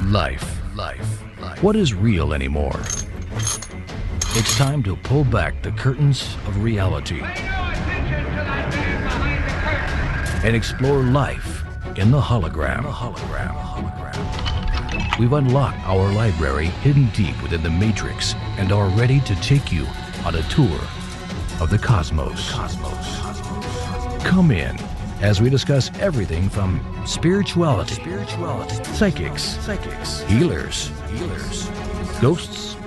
Life. What is real anymore? It's time to pull back the curtains of reality and explore life in the hologram. We've unlocked our library hidden deep within the Matrix and are ready to take you on a tour of the cosmos. Come in as we discuss everything from spirituality, psychics, healers, ghosts,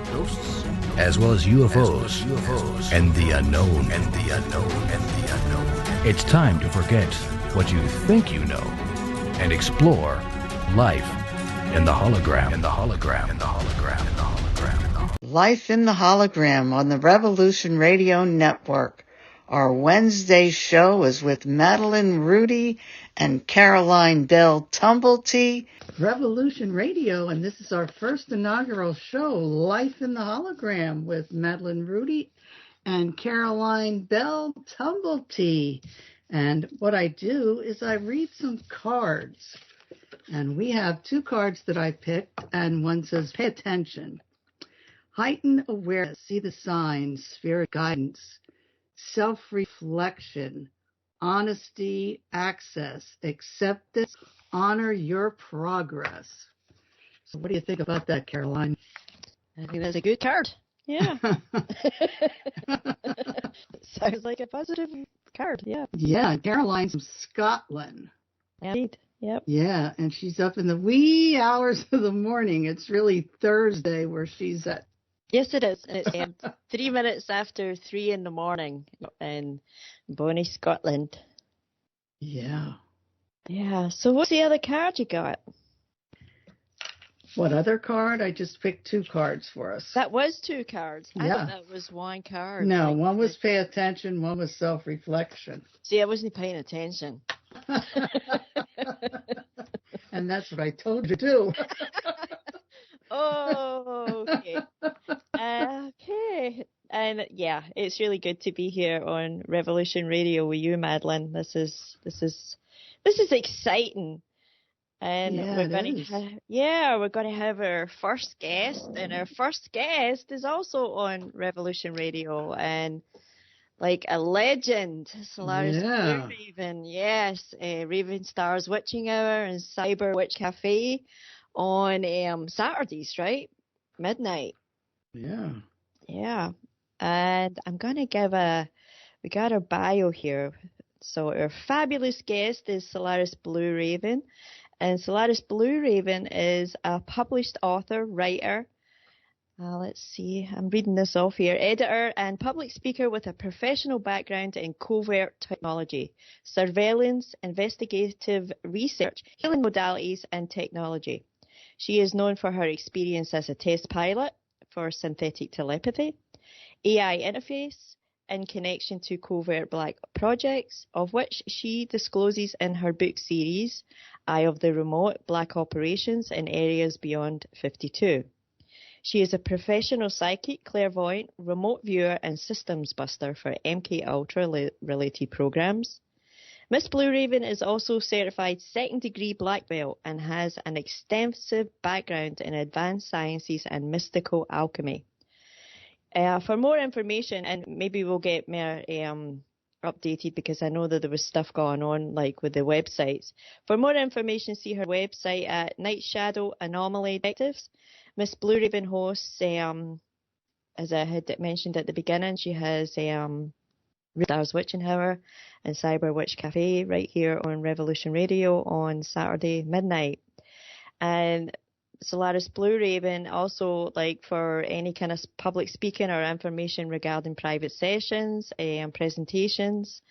as well as UFOs, and the unknown. It's time to forget what you think you know and explore life in the hologram. Life in the Hologram on the Revolution Radio Network. Our Wednesday show is with Madeline, Rudy, and Caroline Bell Tumblety. Revolution Radio, and this is our first inaugural show, Life in the Hologram, with Madeline, Rudy, and Caroline Bell Tumblety. And what I do is I read some cards. And we have two cards that I picked, and one says, pay attention. Heightened awareness, see the signs, spirit guidance, self-reflection, honesty, access, acceptance, honor your progress. So what do you think about that, Caroline? I think that's a good card. Yeah. Sounds like a positive card, yeah. Yeah, Caroline's from Scotland. Indeed, yep. Yeah, and she's up in the wee hours of the morning. It's really Thursday where she's at. Yes, it is. It's 3 minutes after 3 in the morning in Bonnie, Scotland. Yeah. Yeah. So what's the other card you got? What other card? I just picked two cards for us. That was two cards. Yeah. I thought that was one card. No, one was pay attention, one was self-reflection. See, I wasn't paying attention. And that's what I told you, too. Oh, okay. Okay. And yeah, it's really good to be here on Revolution Radio with you, Madeline. This is exciting. And we're going to have our first guest, and our first guest is also on Revolution Radio, and like a legend, Solaris Blue Raven, yes, Raven Stars Witching Hour and Cyber Witch Cafe on Saturdays, right? Midnight. Yeah. Yeah. And I'm going to we got our bio here. So our fabulous guest is Solaris Blue Raven. And Solaris Blue Raven is a published author, writer, let's see, I'm reading this off here, editor and public speaker with a professional background in covert technology, surveillance, investigative research, healing modalities and technology. She is known for her experience as a test pilot for synthetic telepathy, AI interface, in connection to covert black projects, of which she discloses in her book series, Eye of the Remote, Black Operations in Areas Beyond 52. She is a professional psychic, clairvoyant, remote viewer and systems buster for MK Ultra related programs. Miss Blue Raven is also certified second degree black belt and has an extensive background in advanced sciences and mystical alchemy. For more information, and maybe we'll get more updated because I know that there was stuff going on like with the websites. For more information, see her website at Night Shadow Anomaly Detectives. Miss Blue Raven hosts, as I had mentioned at the beginning, she has Stars Witching Hour and Cyber Witch Cafe right here on Revolution Radio on Saturday midnight. And Solaris Blue Raven also, like, for any kind of public speaking or information regarding private sessions and presentations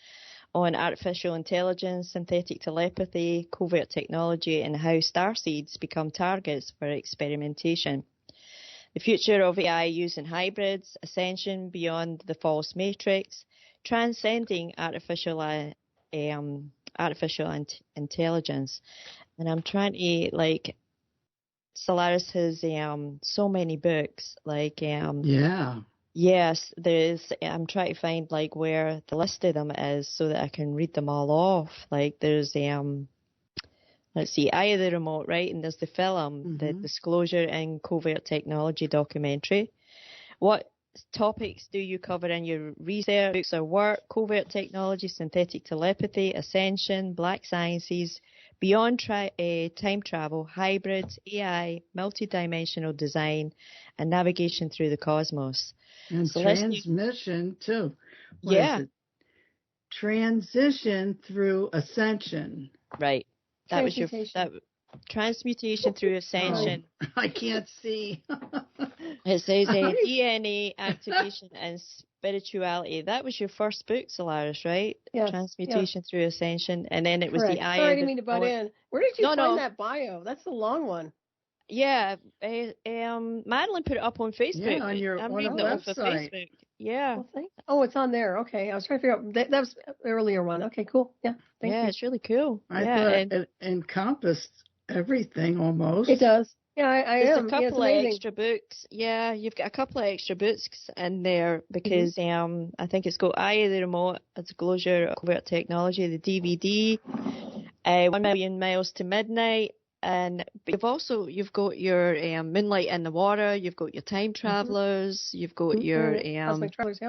on artificial intelligence, synthetic telepathy, covert technology, and how starseeds become targets for experimentation. The future of AI using hybrids, ascension beyond the false matrix, transcending artificial intelligence. And I'm trying to, like, Solaris has so many books, like yes, I'm trying to find like where the list of them is so that I can read them all off. Like there's let's see, Eye of the Remote, right? And there's the film, the Disclosure and Covert Technology documentary. What topics do you cover in your research, books or work? Covert technology, synthetic telepathy, ascension, black sciences, beyond time travel, hybrids, AI, multidimensional design, and navigation through the cosmos. And so transmission, too. What Transition through ascension. Right. That was your transmutation through ascension. Oh, I can't see. It says DNA activation and spirituality. That was your first book, Solaris, right? Yes. Transmutation through ascension, and then it was Correct. the Eye. Sorry, I didn't mean to butt in. Where did you find that bio? That's the long one. Yeah, Madeline put it up on Facebook. Yeah, on your website. Facebook. Yeah. Oh, it's on there. Okay, I was trying to figure out that was the earlier one. Okay, cool. Yeah, thank you. It's really cool. I thought it encompassed everything almost. It does. Yeah, There's a couple of extra books. Yeah, you've got a couple of extra books in there because I think it's got Eye of the Remote, Disclosure of Covert Technology, the DVD, 1 Million Miles to Midnight, but you've got your Moonlight in the Water, you've got your Time Travelers, you've got your Cosmic Travelers,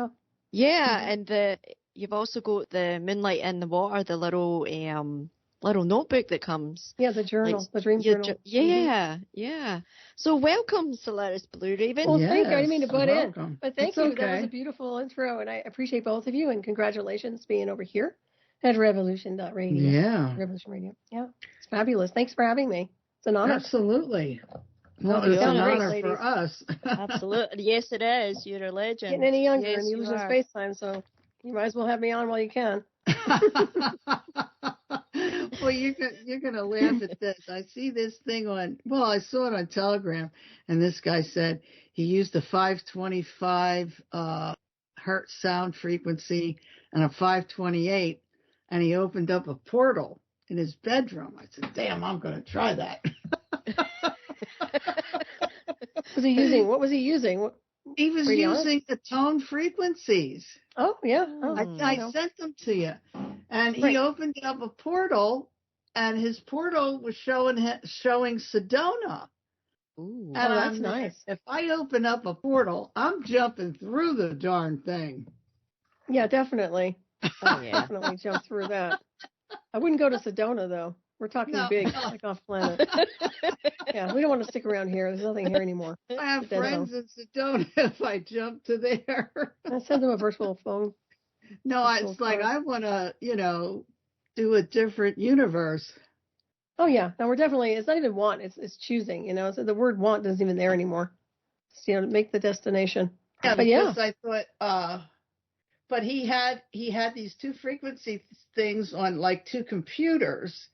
and you've also got the Moonlight in the Water, the little notebook that comes. Yeah, the journal, the dream journal. Yeah. So welcome, Solaris Blue Raven. Well, thank you. I didn't mean to butt in, but thank you. Okay. That was a beautiful intro, and I appreciate both of you, and congratulations being over here at Revolution.Radio. Yeah. Revolution Radio. Yeah. It's fabulous. Thanks for having me. It's an honor. Absolutely. Well, it's an honor for us. Absolutely. Yes, it is. You're a legend. Getting any younger and you losing space time, so you might as well have me on while you can. Well, you're gonna laugh at this. I see this thing I saw it on Telegram, and this guy said he used a 525 hertz sound frequency and a 528, and he opened up a portal in his bedroom. I said, "Damn, I'm gonna try that." What was he using? He was using the tone frequencies. Oh, yeah. I sent them to you. And he opened up a portal, and his portal was showing Sedona. Ooh, and that's nice. If I open up a portal, I'm jumping through the darn thing. Yeah, definitely. Definitely jump through that. I wouldn't go to Sedona, though. We're talking big, like off planet. Yeah, we don't want to stick around here. There's nothing here anymore. I have friends in Sedona if I jump to there. I send them a virtual phone. No, it's like I want to, do a different universe. Oh, yeah. No, we're definitely, it's not even want, it's choosing, So the word want isn't even there anymore. It's, to make the destination. Yeah, because I thought, but he had these two frequency things on like two computers.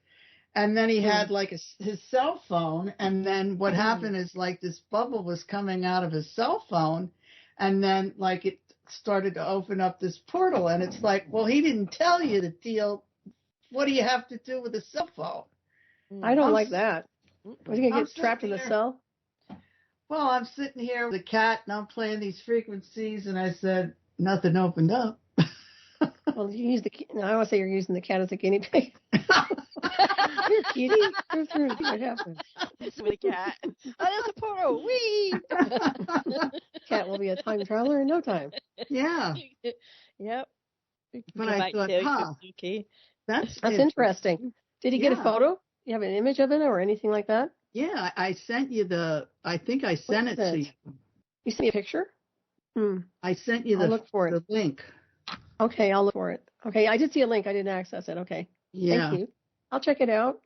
And then he had like his cell phone. And then what happened is like this bubble was coming out of his cell phone. And then like it started to open up this portal. And it's like, well, he didn't tell you the deal. What do you have to do with a cell phone? I don't like that. Was he going to get trapped in the cell? Well, I'm sitting here with a cat and I'm playing these frequencies. And I said, nothing opened up. Well, you use I want to say you're using the cat as a guinea pig. Here, kitty. Go through. See what happens. It's with a cat. Oh, there's a portal. Whee! Cat will be a time traveler in no time. Yeah. Yep. But I thought, that's interesting. Did he get a photo? You have an image of it or anything like that? Yeah, I sent you I think I sent it to you. You sent me a picture? I sent you the link. Okay, I'll look for it. Okay, I did see a link. I didn't access it. Okay. Yeah. Thank you. I'll check it out.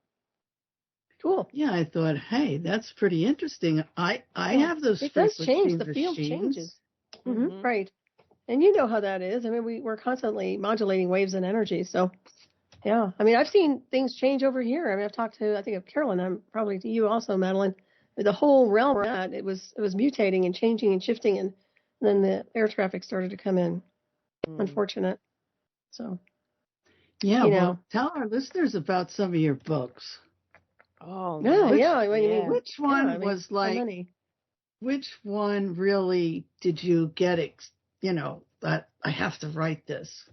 Cool. Yeah, I thought, hey, that's pretty interesting. I have those frequency machines. It does change. The field changes. Mm-hmm. Right. And you know how that is. I mean, we're constantly modulating waves and energy. So, yeah. I mean, I've seen things change over here. I mean, I've talked to, I think of Carolyn. I'm probably to you also, Madeline. The whole realm we're at, it was mutating and changing and shifting. And then the air traffic started to come in. Unfortunate. So, yeah, well, tell our listeners about some of your books. Oh, no, Which one was like, which one really did you get, that I have to write this?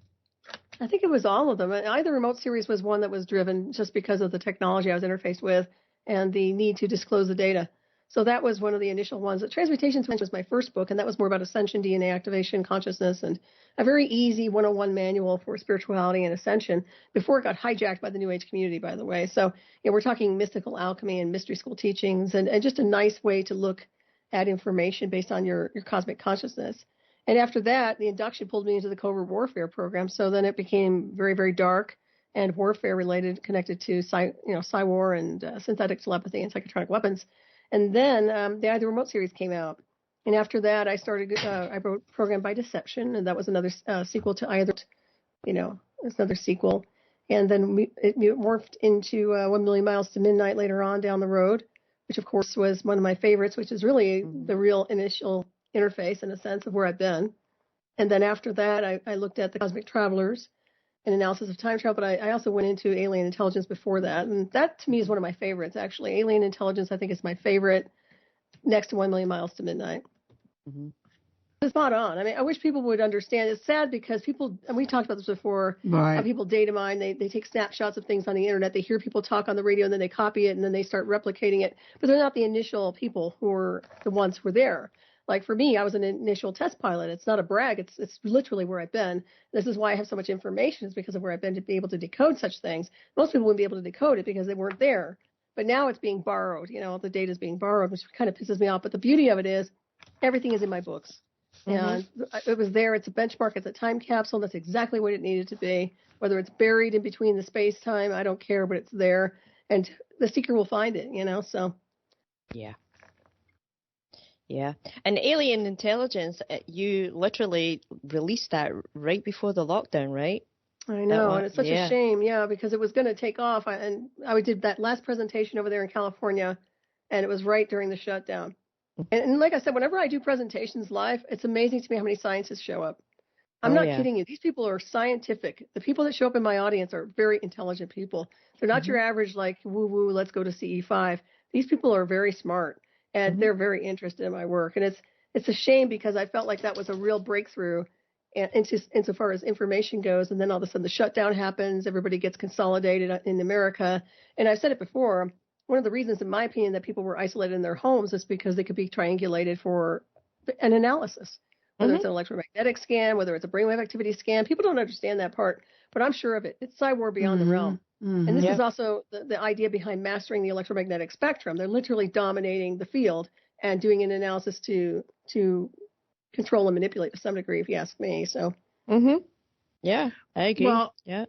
I think it was all of them. Either remote series was one that was driven just because of the technology I was interfaced with and the need to disclose the data. So that was one of the initial ones. Transmutations was my first book, and that was more about ascension, DNA activation, consciousness, and a very easy 101 manual for spirituality and ascension before it got hijacked by the New Age community, by the way. So we're talking mystical alchemy and mystery school teachings and just a nice way to look at information based on your cosmic consciousness. And after that, the induction pulled me into the covert warfare program. So then it became very, very dark and warfare related, connected to Psy-war and synthetic telepathy and psychotronic weapons. And then the remote series came out. And after that, I started, I wrote Program by Deception, and that was another sequel to either, it's another sequel. And then it morphed into 1 Million Miles to Midnight later on down the road, which of course was one of my favorites, which is really the real initial interface in a sense of where I've been. And then after that, I looked at the Cosmic Travelers and analysis of time travel, but I also went into alien intelligence before that. And that to me is one of my favorites, actually. Alien intelligence, I think, is my favorite next to 1 Million Miles to Midnight. Mm-hmm. It's spot on. I mean, I wish people would understand. It's sad because people, and we talked about this before, how people data mine, they take snapshots of things on the internet, they hear people talk on the radio, and then they copy it, and then they start replicating it. But they're not the initial people who were the ones who were there. Like for me, I was an initial test pilot. It's not a brag. It's literally where I've been. This is why I have so much information, is because of where I've been to be able to decode such things. Most people wouldn't be able to decode it because they weren't there. But now it's being borrowed. The data is being borrowed, which kind of pisses me off. But the beauty of it is everything is in my books. And it was there. It's a benchmark. It's a time capsule. That's exactly what it needed to be. Whether it's buried in between the space-time, I don't care, but it's there. And the seeker will find it, so. Yeah. Yeah. And alien intelligence, you literally released that right before the lockdown, right? I know, and it's such a shame, because it was going to take off. And I did that last presentation over there in California, and it was right during the shutdown. And like I said, whenever I do presentations live, it's amazing to me how many scientists show up. I'm not kidding you. These people are scientific. The people that show up in my audience are very intelligent people. They're not your average, like, woo-woo, let's go to CE5. These people are very smart. And they're very interested in my work. And it's a shame because I felt like that was a real breakthrough insofar as information goes. And then all of a sudden the shutdown happens. Everybody gets consolidated in America. And I've said it before, one of the reasons, in my opinion, that people were isolated in their homes is because they could be triangulated for an analysis, whether it's an electromagnetic scan, whether it's a brainwave activity scan. People don't understand that part, but I'm sure of it. It's Psy-war beyond the realm. And this is also the idea behind mastering the electromagnetic spectrum. They're literally dominating the field and doing an analysis to control and manipulate to some degree, if you ask me. So, yeah, I agree. Well, yeah.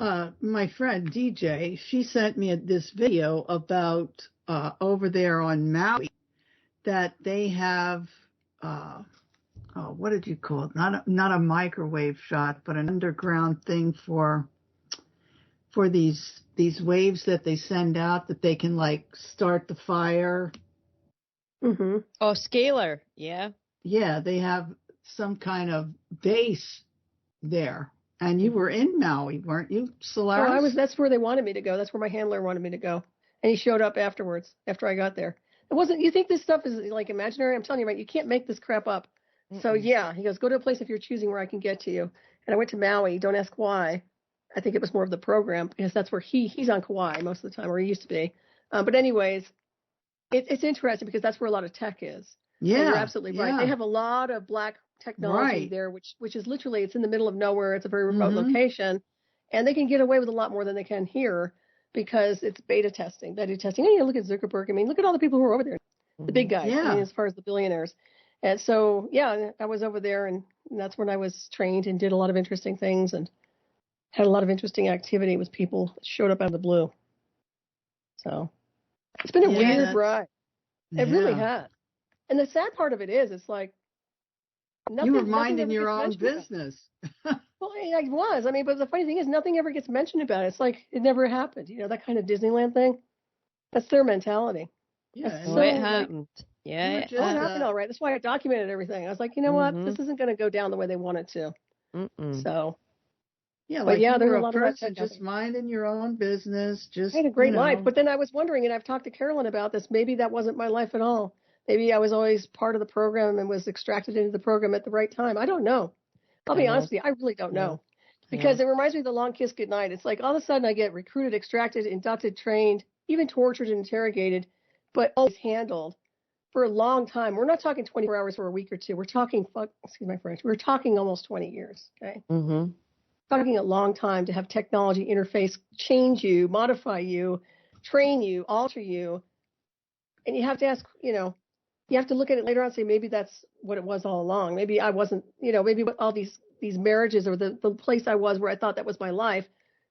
My friend DJ, she sent me this video about over there on Maui that they have what did you call it? Not a microwave shot, but an underground thing for these waves that they send out that they can like start the fire. Oh, scalar. Yeah. Yeah, they have some kind of base there. And you were in Maui, weren't you, Solaris? Oh, I was. That's where they wanted me to go. That's where my handler wanted me to go. And he showed up afterwards, after I got there. It wasn't, you think this stuff is like imaginary? I'm telling you, right, you can't make this crap up. So yeah, he goes, go to a place if you're choosing where I can get to you. And I went to Maui. Don't ask why. I think it was more of the program because that's where he's on Kauai most of the time, or he used to be. But anyways, it's interesting because that's where a lot of tech is. Yeah, and you're absolutely right. They have a lot of black technology there, which is literally, it's in the middle of nowhere. It's a very remote location, and they can get away with a lot more than they can here because it's beta testing. And you look at Zuckerberg. I mean, look at all the people who are over there, the big guys. I mean, as far as the billionaires. And so, yeah, I was over there, and that's when I was trained and did a lot of interesting things and had a lot of interesting activity with people that showed up out of the blue. So it's been a weird ride. It really has. And the sad part of it is, it's like, you were minding your own business. Well, I was. I mean, but the funny thing is, nothing ever gets mentioned about it. It's like it never happened. That kind of Disneyland thing. That's their mentality. Yeah, so it happened. Yeah, it happened all right. That's why I documented everything. I was like, you know what? This isn't going to go down the way they want it to. So. Yeah, like you were a person just minding your own business. I had a great life. But then I was wondering, and I've talked to Carolyn about this, maybe that wasn't my life at all. Maybe I was always part of the program and was extracted into the program at the right time. I don't know. I'll be honest with you. I really don't know. Because it reminds me of the Long Kiss Goodnight. It's like all of a sudden I get recruited, extracted, inducted, trained, even tortured and interrogated, but always handled for a long time. We're not talking 24 hours for a week or two. We're talking, excuse my French, we're talking almost 20 years, okay? Mm-hmm. Talking a long time to have technology interface change you, modify you, train you, alter you. And you have to ask, you have to look at it later on and say, maybe that's what it was all along. Maybe I wasn't, maybe all these marriages or the place I was where I thought that was my life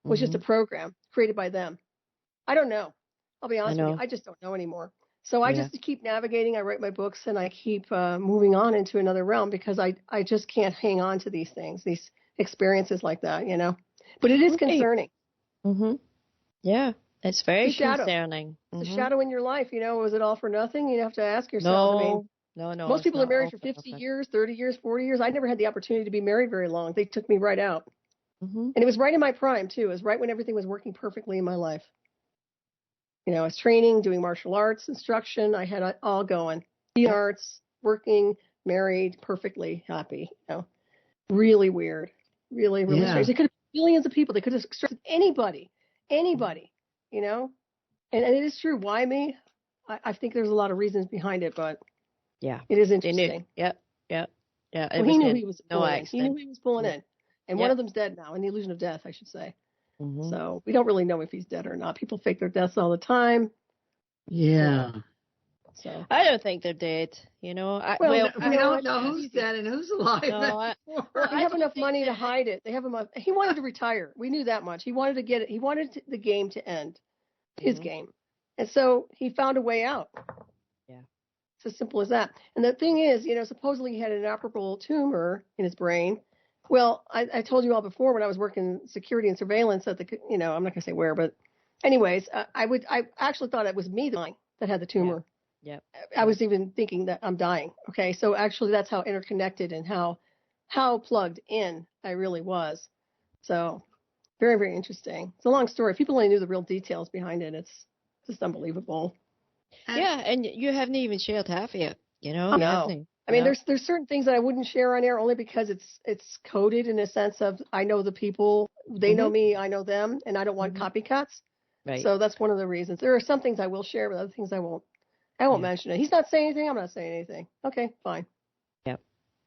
was just a program created by them. I don't know. I'll be honest with you. I just don't know anymore. So I just keep navigating. I write my books and I keep moving on into another realm because I just can't hang on to these things, these experiences like that, But it is concerning. Mm-hmm. Yeah, it's very concerning. It's a shadow in your life, Was it all for nothing? You have to ask yourself. No. Most people are married for 50 years, 30 years, 40 years. I never had the opportunity to be married very long. They took me right out. Mm-hmm. And it was right in my prime, too. It was right when everything was working perfectly in my life. I was training, doing martial arts, instruction. I had it all going. Arts, working, married, perfectly happy. Really weird. Really, really strange. They could have millions of people. They could have extracted anybody. And it is true. Why me? I think there's a lot of reasons behind it, but it is interesting. Yep. Well, he knew he was pulling in. He knew he was pulling in. And one of them's dead now, in the illusion of death, I should say. Mm-hmm. So we don't really know if he's dead or not. People fake their deaths all the time. Yeah. So I don't think they're dead. We don't know who's dead and who's alive. No, they have enough money to hide it. They have enough. He wanted to retire. We knew that much. He wanted to get it. He wanted the game to end, his game, and so he found a way out. Yeah, it's as simple as that. And the thing is, supposedly he had an inoperable tumor in his brain. Well, I told you all before when I was working security and surveillance at the, I'm not going to say where, but anyways, I actually thought it was me that had the tumor. Yeah. I was even thinking that I'm dying. Okay. So actually that's how interconnected and how plugged in I really was. So very, very interesting. It's a long story. If people only knew the real details behind it, it's just unbelievable. And you haven't even shared half of it, No. I mean, there's certain things that I wouldn't share on air only because it's coded in a sense of I know the people, they know me, I know them, and I don't want copycats. Right. So that's one of the reasons. There are some things I will share, but other things I won't. I won't mention it. He's not saying anything. I'm not saying anything. Okay, fine. Yep.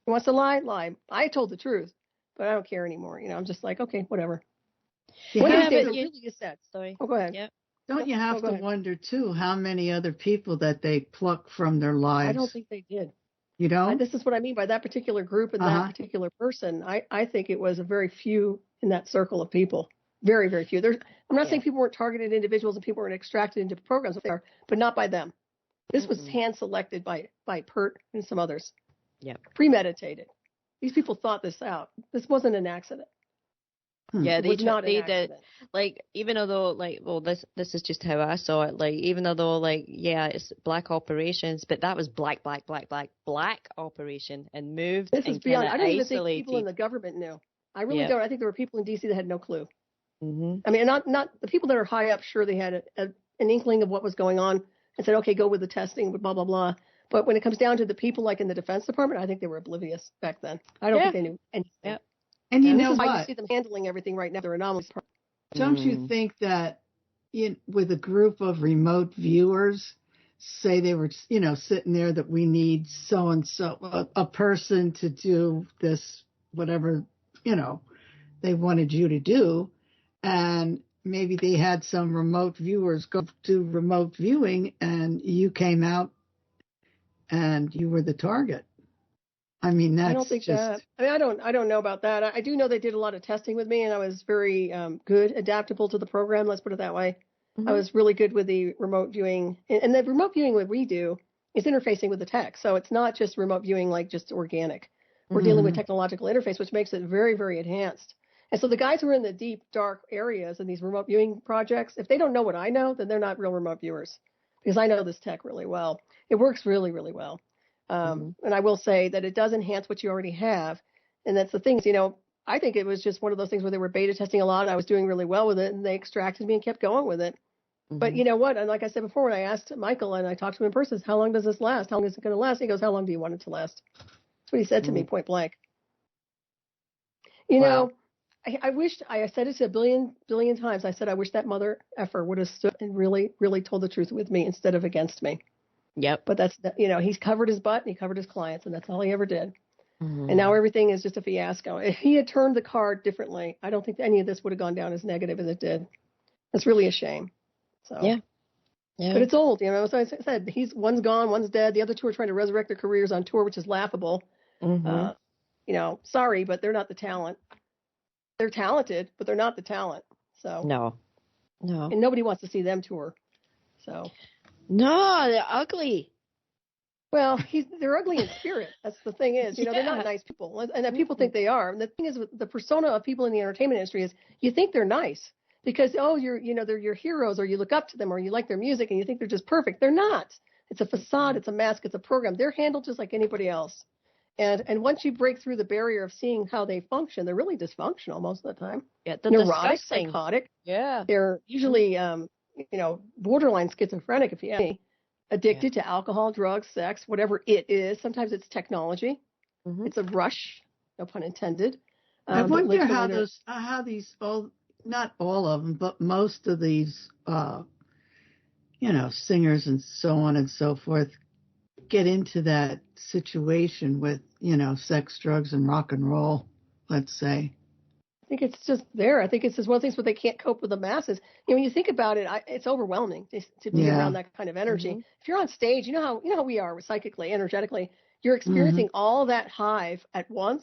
He wants to lie. Lie. I told the truth, but I don't care anymore. I'm just like, okay, whatever. One of these days, really is sad. Sorry. Oh, go ahead. Yep. Don't you have to wonder too how many other people that they pluck from their lives? I don't think they did. You don't? This is what I mean by that particular group and that particular person. I think it was a very few in that circle of people. Very, very few. I'm not saying people weren't targeted individuals and people weren't extracted into programs, but not by them. This was hand-selected by Pert and some others. Yeah. Premeditated. These people thought this out. This wasn't an accident. Yeah, they did. Like, even though, this is just how I saw it. Like, even though, it's black operations, but that was black operation and moved. This is beyond. I don't even think isolated. people in the government knew. I really don't. I think there were people in D.C. that had no clue. Mm-hmm. I mean, not the people that are high up. Sure, they had an inkling of what was going on and said, okay, go with the testing, blah blah blah. But when it comes down to the people, like in the Defense Department, I think they were oblivious back then. I don't think they knew anything. Yeah. And you know what? what? You see them handling everything right now. They're anomalous. Don't you think that with a group of remote viewers, say they were, sitting there that we need so-and-so, a person to do this, whatever, they wanted you to do, and maybe they had some remote viewers go do remote viewing, and you came out and you were the target. I mean, that's I don't think that. I mean, I don't know about that. I do know they did a lot of testing with me, and I was very good, adaptable to the program. Let's put it that way. Mm-hmm. I was really good with the remote viewing, and the remote viewing what we do is interfacing with the tech. So it's not just remote viewing like just organic. We're dealing with technological interface, which makes it very, very enhanced. And so the guys who are in the deep, dark areas in these remote viewing projects, if they don't know what I know, then they're not real remote viewers, because I know this tech really well. It works really, really well. And I will say that it does enhance what you already have. And that's the things, I think it was just one of those things where they were beta testing a lot and I was doing really well with it and they extracted me and kept going with it. Mm-hmm. But you know what? And like I said before, when I asked Michael and I talked to him in person, how long does this last? How long is it going to last? He goes, how long do you want it to last? That's what he said to me point blank. You know, I wished, I said it a billion times. I said, I wish that mother effer would have stood and really, really told the truth with me instead of against me. Yep. But that's, he's covered his butt and he covered his clients, and that's all he ever did. And now everything is just a fiasco. If he had turned the card differently, I don't think any of this would have gone down as negative as it did. It's really a shame. So Yeah. But it's old, As I said, one's gone, one's dead. The other two are trying to resurrect their careers on tour, which is laughable. Sorry, but they're not the talent. They're talented, but they're not the talent. So No. And nobody wants to see them tour. So No, they're ugly. Well, they're ugly in spirit. That's the thing is, they're not nice people, and people think they are. And the thing is, the persona of people in the entertainment industry is you think they're nice because they're your heroes, or you look up to them, or you like their music, and you think they're just perfect. They're not. It's a facade. It's a mask. It's a program. They're handled just like anybody else. And once you break through the barrier of seeing how they function, they're really dysfunctional most of the time. Yeah, they're neurotic, disgusting. psychotic. Yeah, they're usually borderline schizophrenic, if you ask me. Addicted to alcohol, drugs, sex, whatever it is. Sometimes it's technology. It's a rush, no pun intended. I wonder how these, not all of them, but most of these, singers and so on and so forth get into that situation with, sex, drugs, and rock and roll, let's say. I think it's just there. I think it's just one of the things where they can't cope with the masses. When you think about it, it's overwhelming to be around that kind of energy. If you're on stage, you know how we are psychically, energetically. You're experiencing all that hive at once,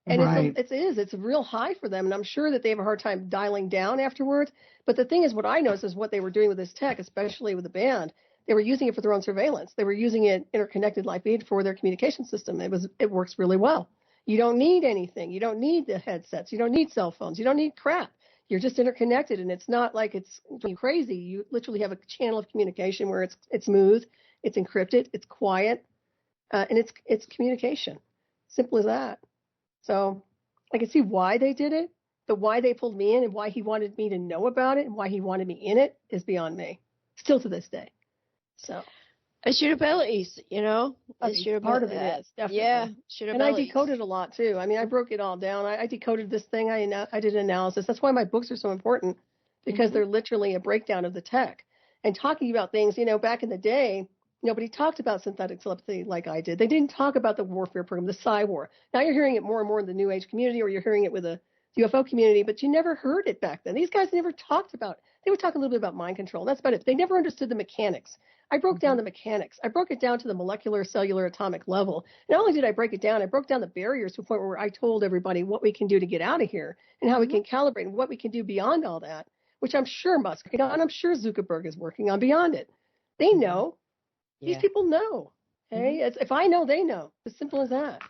and it's a real high for them. And I'm sure that they have a hard time dialing down afterwards. But the thing is, what I noticed is what they were doing with this tech, especially with the band. They were using it for their own surveillance. They were using it interconnected live feed for their communication system. It works really well. You don't need anything. You don't need the headsets. You don't need cell phones. You don't need crap. You're just interconnected, and it's not like it's crazy. You literally have a channel of communication where it's smooth, it's encrypted, it's quiet, and it's communication. Simple as that. So I can see why they did it, but why they pulled me in and why he wanted me to know about it and why he wanted me in it is beyond me, still to this day. So. It's your abilities, It's your part of it is, definitely. Yeah, your and abilities. I decoded a lot, too. I mean, I broke it all down. I decoded this thing. I did analysis. That's why my books are so important, because they're literally a breakdown of the tech. And talking about things, back in the day, nobody talked about synthetic telepathy like I did. They didn't talk about the warfare program, the Psy-War. Now you're hearing it more and more in the New Age community, or you're hearing it with the UFO community, but you never heard it back then. These guys never talked about it. They would talk a little bit about mind control. That's about it. They never understood the mechanics. I broke down the mechanics. I broke it down to the molecular, cellular, atomic level. Not only did I break it down, I broke down the barriers to a point where I told everybody what we can do to get out of here and how we can calibrate and what we can do beyond all that, which I'm sure Musk and I'm sure Zuckerberg is working on beyond it. They know. These people know. Okay? If I know, they know. As simple as that.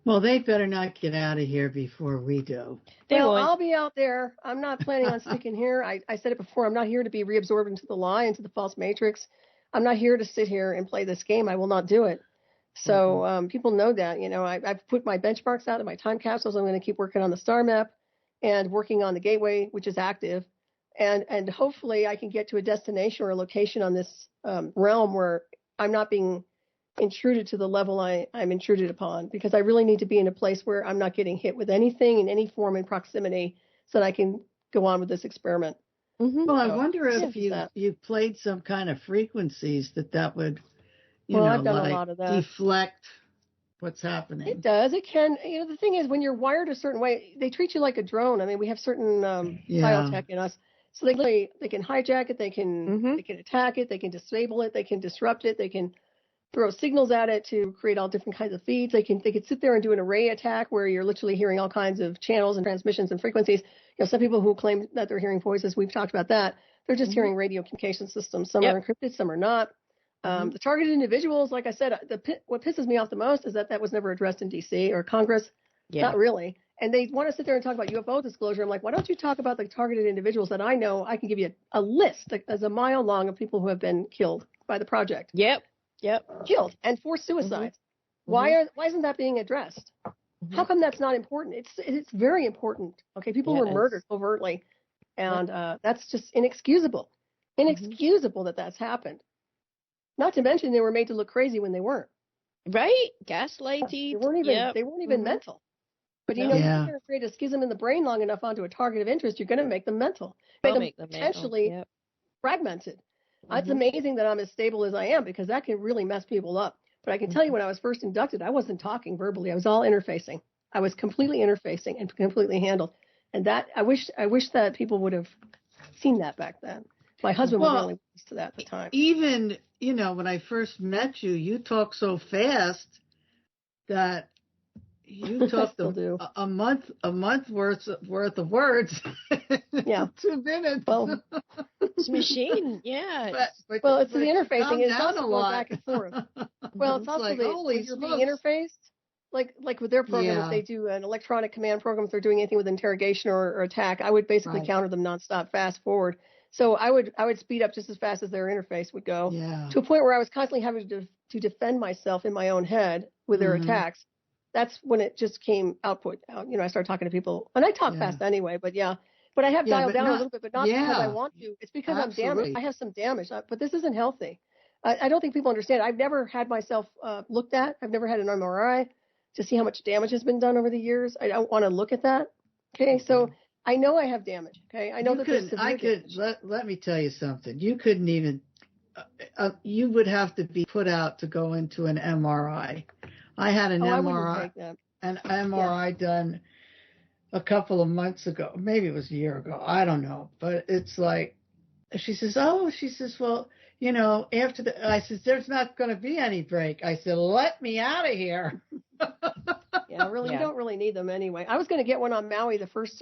Well, they better not get out of here before we do. I'll be out there. I'm not planning on sticking here. I said it before. I'm not here to be reabsorbed into the lie, into the false matrix. I'm not here to sit here and play this game. I will not do it. So people know that. I've put my benchmarks out and my time capsules. I'm going to keep working on the star map and working on the gateway, which is active. And hopefully I can get to a destination or a location on this realm where I'm not being intruded to the level I'm intruded upon, because I really need to be in a place where I'm not getting hit with anything in any form in proximity so that I can go on with this experiment. Well, I wonder if you played some kind of frequencies that would, I've done a lot of that. Deflect what's happening. It does. It can. The thing is, when you're wired a certain way, they treat you like a drone. I mean, we have certain biotech in us. So they can hijack it, they can attack it, they can disable it, they can disrupt it, they can throw signals at it to create all different kinds of feeds. They can sit there and do an array attack where you're literally hearing all kinds of channels and transmissions and frequencies. Some people who claim that they're hearing voices, we've talked about that. They're just hearing radio communication systems. Some are encrypted, some are not. The targeted individuals, like I said, what pisses me off the most is that was never addressed in D.C. or Congress. Not really. And they want to sit there and talk about UFO disclosure. I'm like, why don't you talk about the targeted individuals that I know? I can give you a list as a mile long of people who have been killed by the project. Yep. Killed and forced suicides. Why isn't that being addressed? How come that's not important? It's very important. Okay, people were murdered overtly, and that's just inexcusable. Inexcusable that that's happened. Not to mention they were made to look crazy when they weren't. Right? Gaslighting. They weren't even mental. But you know, if you're going to create a schism in the brain long enough onto a target of interest, you're going to make them mental. Make them potentially fragmented. It's amazing that I'm as stable as I am, because that can really mess people up. But I can tell you, when I was first inducted, I wasn't talking verbally. I was all interfacing. I was completely interfacing and completely handled. And that, I wish that people would have seen that back then. My husband was only used to that at the time. Even, you know, when I first met you, you talk so fast that you talked a month worth of words. Yeah. 2 minutes. Well, it's machine. Yeah. But it's the interfacing. It's also a going lot. back and forth. Well, it's also when you're being interfaced. Like with their program, if they do an electronic command program, if they're doing anything with interrogation or attack, I would basically counter them nonstop, fast forward. So I would speed up just as fast as their interface would go, to a point where I was constantly having to defend myself in my own head with their attacks. That's when it just came output. You know, I started talking to people, and I talk fast anyway, but I have dialed down a little bit, but not because I want to. It's because I'm damaged. I have some damage, but this isn't healthy. I don't think people understand. I've never had myself looked at. I've never had an MRI to see how much damage has been done over the years. I don't want to look at that. Okay, so I know I have damage. Okay, I know there's severe damage. Let me tell you something. You couldn't even. You would have to be put out to go into an MRI. I had an MRI done a couple of months ago. Maybe it was a year ago. I don't know. But it's like, she says, well, you know, I said, there's not going to be any break. I said, let me out of here. You don't really need them anyway. I was going to get one on Maui the first,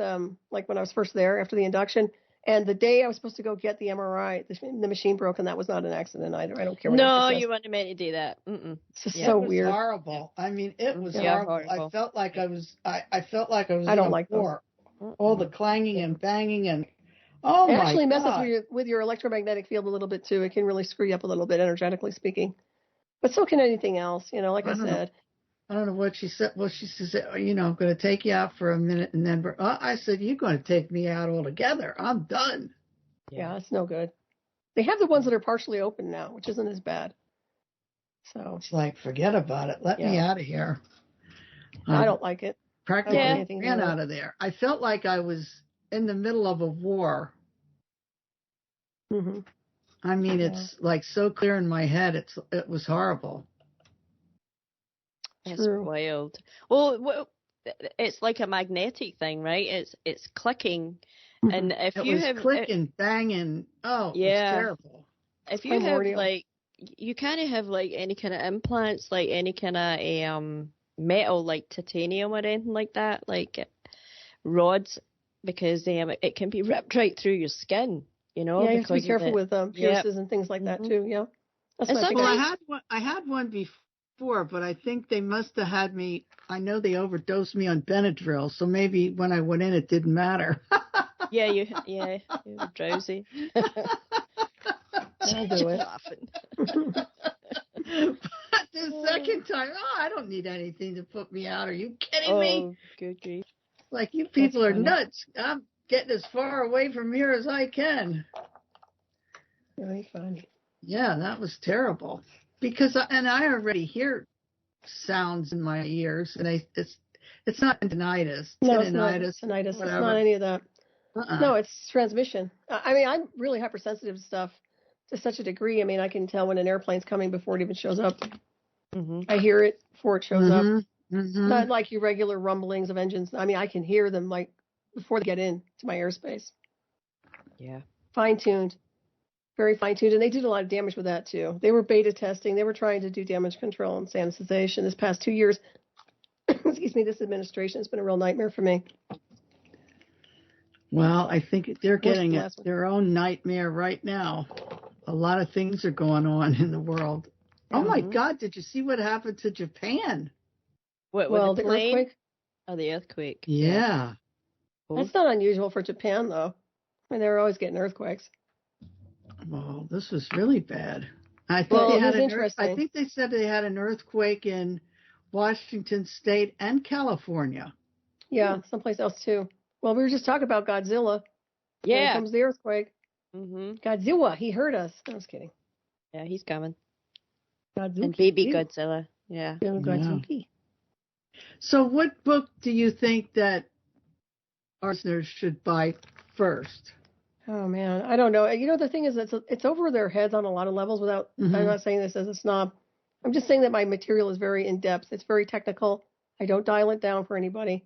like when I was first there after the induction. And the day I was supposed to go get the MRI, the machine broke, and that was not an accident either. I don't care what you weren't meant to do that. It's just so weird. It was horrible. I mean, it was horrible. I felt like I was I don't like war. All the clanging and banging and it actually messes with your electromagnetic field a little bit too. It can really screw you up a little bit, energetically speaking. But so can anything else, you know, like I said. I don't know what she said. Well, she says, you know, I'm going to take you out for a minute, and then I said, you're going to take me out altogether. I'm done. Yeah, it's no good. They have the ones that are partially open now, which isn't as bad. So it's like, forget about it. Let me out of here. I don't like it. Practically ran out of there. I felt like I was in the middle of a war. I mean, it's like so clear in my head. It was horrible. It's wild. Well, it's like a magnetic thing, right? It's clicking, and if it you was have clicking, banging, it's terrible. If you have like, you kind of have like any kind of implants, like any kind of metal, like titanium or anything like that, like rods, because it can be ripped right through your skin. You know, you have to be careful with pierces and things like that too. Yeah, I had one before, but I think they must have had me. I know they overdosed me on Benadryl, so maybe when I went in, it didn't matter. you were drowsy. I'll do it. But the second time, I don't need anything to put me out. Are you kidding me? Good grief! Like, you people are nuts. I'm getting as far away from here as I can. Really funny. Yeah, that was terrible. Because I already hear sounds in my ears, and it's not tinnitus. No, it's not tinnitus. It's not any of that. No, it's transmission. I mean, I'm really hypersensitive to stuff to such a degree. I mean, I can tell when an airplane's coming before it even shows up. I hear it before it shows up. Not like your regular rumblings of engines. I mean, I can hear them like before they get into my airspace. Yeah. Fine-tuned. Very fine-tuned. And they did a lot of damage with that, too. They were beta testing. They were trying to do damage control and sanitization. This past 2 years, excuse me, this administration has been a real nightmare for me. Well, I think they're getting their own nightmare right now. A lot of things are going on in the world. Oh, my God, did you see what happened to Japan? What, the earthquake? Oh, the earthquake. Yeah. That's not unusual for Japan, though. I mean, they were always getting earthquakes. Well, this was really bad. I think they said they had an earthquake in Washington State and California. Yeah, someplace else too. Well, we were just talking about Godzilla. Yeah. Here comes the earthquake. Godzilla, he heard us. I was kidding. Yeah, he's coming. Godzilla. And baby Godzilla. Yeah. Godzilla. So what book do you think that our listeners should buy first? Oh, man. I don't know. The thing is, it's over their heads on a lot of levels without, I'm not saying this as a snob. I'm just saying that my material is very in-depth. It's very technical. I don't dial it down for anybody.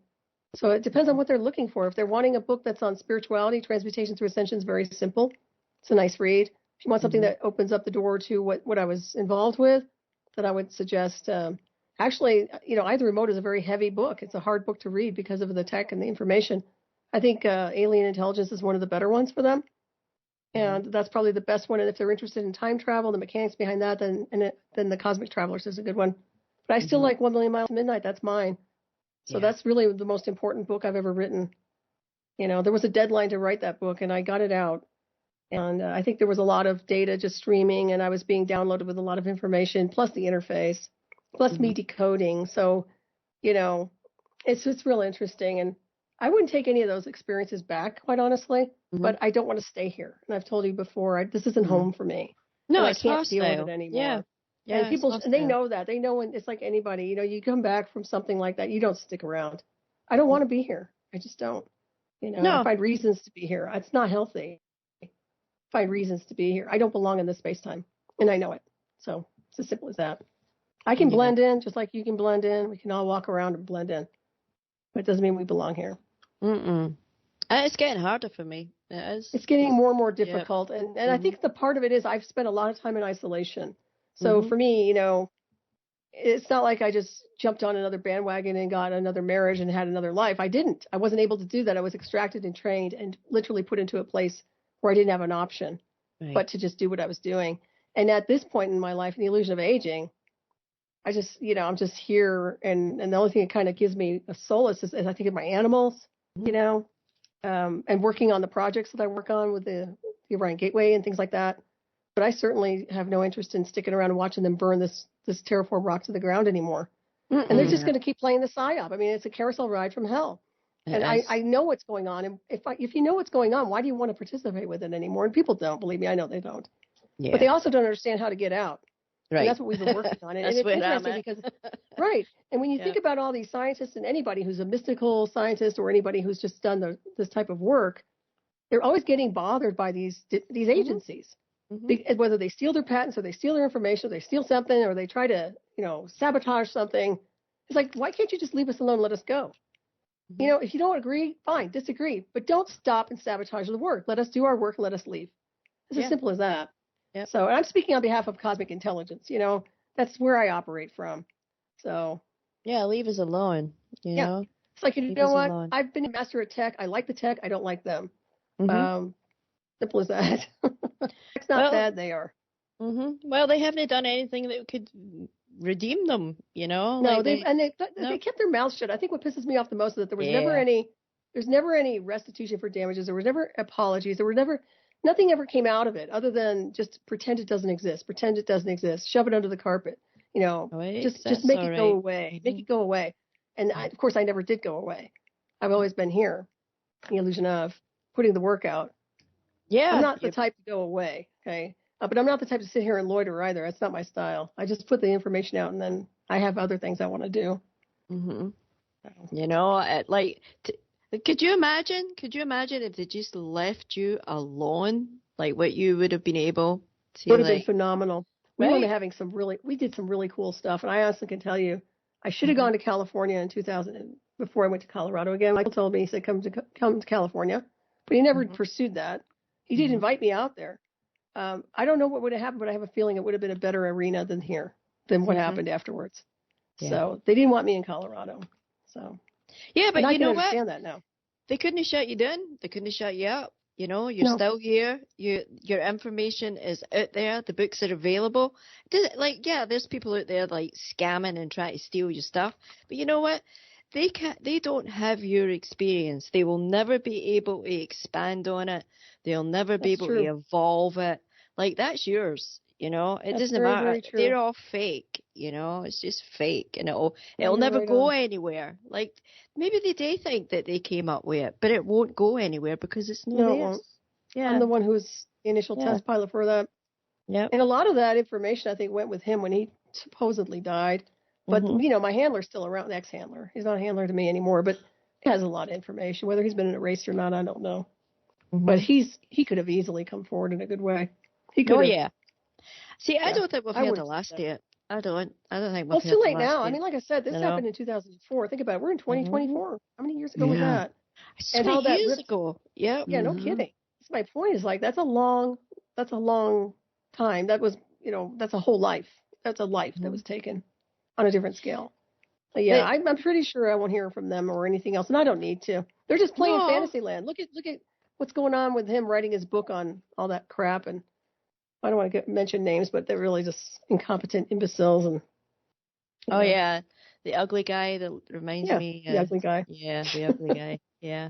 So it depends on what they're looking for. If they're wanting a book that's on spirituality, transmutation through ascension is very simple. It's a nice read. If you want something that opens up the door to what I was involved with, then I would suggest, actually, Eye the Remote is a very heavy book. It's a hard book to read because of the tech and the information. I think Alien Intelligence is one of the better ones for them. And that's probably the best one. And if they're interested in time travel, the mechanics behind that, then the Cosmic Travelers is a good one. But I still like 1 Million Miles to Midnight. That's mine. So that's really the most important book I've ever written. There was a deadline to write that book, and I got it out. And I think there was a lot of data just streaming, and I was being downloaded with a lot of information, plus the interface, plus me decoding. So, it's real interesting. And I wouldn't take any of those experiences back, quite honestly, but I don't want to stay here. And I've told you before, this isn't home for me. No, I can't deal with it anymore. Yeah. And people, and they know that. They know when it's like anybody, you come back from something like that, you don't stick around. I don't want to be here. I just don't. I find reasons to be here. It's not healthy. I find reasons to be here. I don't belong in this space-time, and I know it. So it's as simple as that. I can blend in just like you can blend in. We can all walk around and blend in. But it doesn't mean we belong here. It's getting harder for me. It is. It's getting more and more difficult. And I think the part of it is I've spent a lot of time in isolation. So for me, it's not like I just jumped on another bandwagon and got another marriage and had another life. I didn't. I wasn't able to do that. I was extracted and trained and literally put into a place where I didn't have an option but to just do what I was doing. And at this point in my life, in the illusion of aging, I just, I'm just here. And the only thing that kind of gives me a solace is I think of my animals, and working on the projects that I work on with the Orion Gateway and things like that. But I certainly have no interest in sticking around and watching them burn this terraform rock to the ground anymore. And they're just going to keep playing the psyop. I mean, it's a carousel ride from hell. And I know what's going on. And if you know what's going on, why do you want to participate with it anymore? And people don't, believe me. I know they don't. Yeah. But they also don't understand how to get out. Right. And that's what we've been working on. And it's interesting because, right. And when you think about all these scientists and anybody who's a mystical scientist or anybody who's just done this type of work, they're always getting bothered by these agencies. Whether they steal their patents or they steal their information or they steal something or they try to, sabotage something. It's like, why can't you just leave us alone and let us go? If you don't agree, fine, disagree. But don't stop and sabotage the work. Let us do our work and let us leave. It's as simple as that. Yep. So, and I'm speaking on behalf of Cosmic Intelligence. That's where I operate from. So. Yeah, leave us alone. You know? It's like, you know what? Alone. I've been a master at tech. I like the tech. I don't like them. Simple as that. It's not bad. They are. Well, they haven't done anything that could redeem them, No, like they kept their mouths shut. I think what pisses me off the most is that there was never any restitution for damages. There was never apologies. Nothing ever came out of it other than just pretend it doesn't exist. Pretend it doesn't exist. Shove it under the carpet. Just make it go away. Make it go away. And of course, I never did go away. I've always been here. The illusion of putting the work out. Yeah. I'm not the type to go away. Okay. But I'm not the type to sit here and loiter either. That's not my style. I just put the information out and then I have other things I want to do. Could you imagine if they just left you alone? Like what you would have been able to. It would have been phenomenal. We did some really cool stuff. And I honestly can tell you, I should have gone to California in 2000 before I went to Colorado again. Michael told me, he said, come to California, but he never pursued that. He did invite me out there. I don't know what would have happened, but I have a feeling it would have been a better arena than what happened afterwards. Yeah. So they didn't want me in Colorado. So yeah, but you know what? I understand that now. They couldn't have shut you down. They couldn't have shut you up. You're still here. Your information is out there. The books are available. There's people out there like scamming and trying to steal your stuff. But you know what? They don't have your experience. They will never be able to expand on it. They'll never be able to evolve it. Like, that's yours, It doesn't matter. Very true. They're all fake, It's just fake. And it'll never go anywhere. Like, maybe they think that they came up with it, but it won't go anywhere because it's not theirs. Yeah. I'm the one who's the initial test pilot for that. Yeah. And a lot of that information, I think, went with him when he supposedly died. But, my handler's still around, the ex-handler. He's not a handler to me anymore, but he has a lot of information. Whether he's been in a race or not, I don't know. But he could have easily come forward in a good way. He could have. Yeah. See, I don't think we've had the last yet. I don't think we've had the last. Well, it's too late now. I mean, like I said, this happened in 2004. Think about it. We're in 2024. How many years ago was that? And how that years ago. Yeah. Yeah, no kidding. That's my point. Is like that's a long time. That was, that's a whole life. That's a life that was taken on a different scale. But yeah, I'm pretty sure I won't hear from them or anything else, and I don't need to. They're just playing Fantasyland. Look at what's going on with him writing his book on all that crap, and I don't want to mention names, but they're really just incompetent imbeciles. And the ugly guy that reminds me. The ugly guy. Yeah, the ugly guy. Yeah.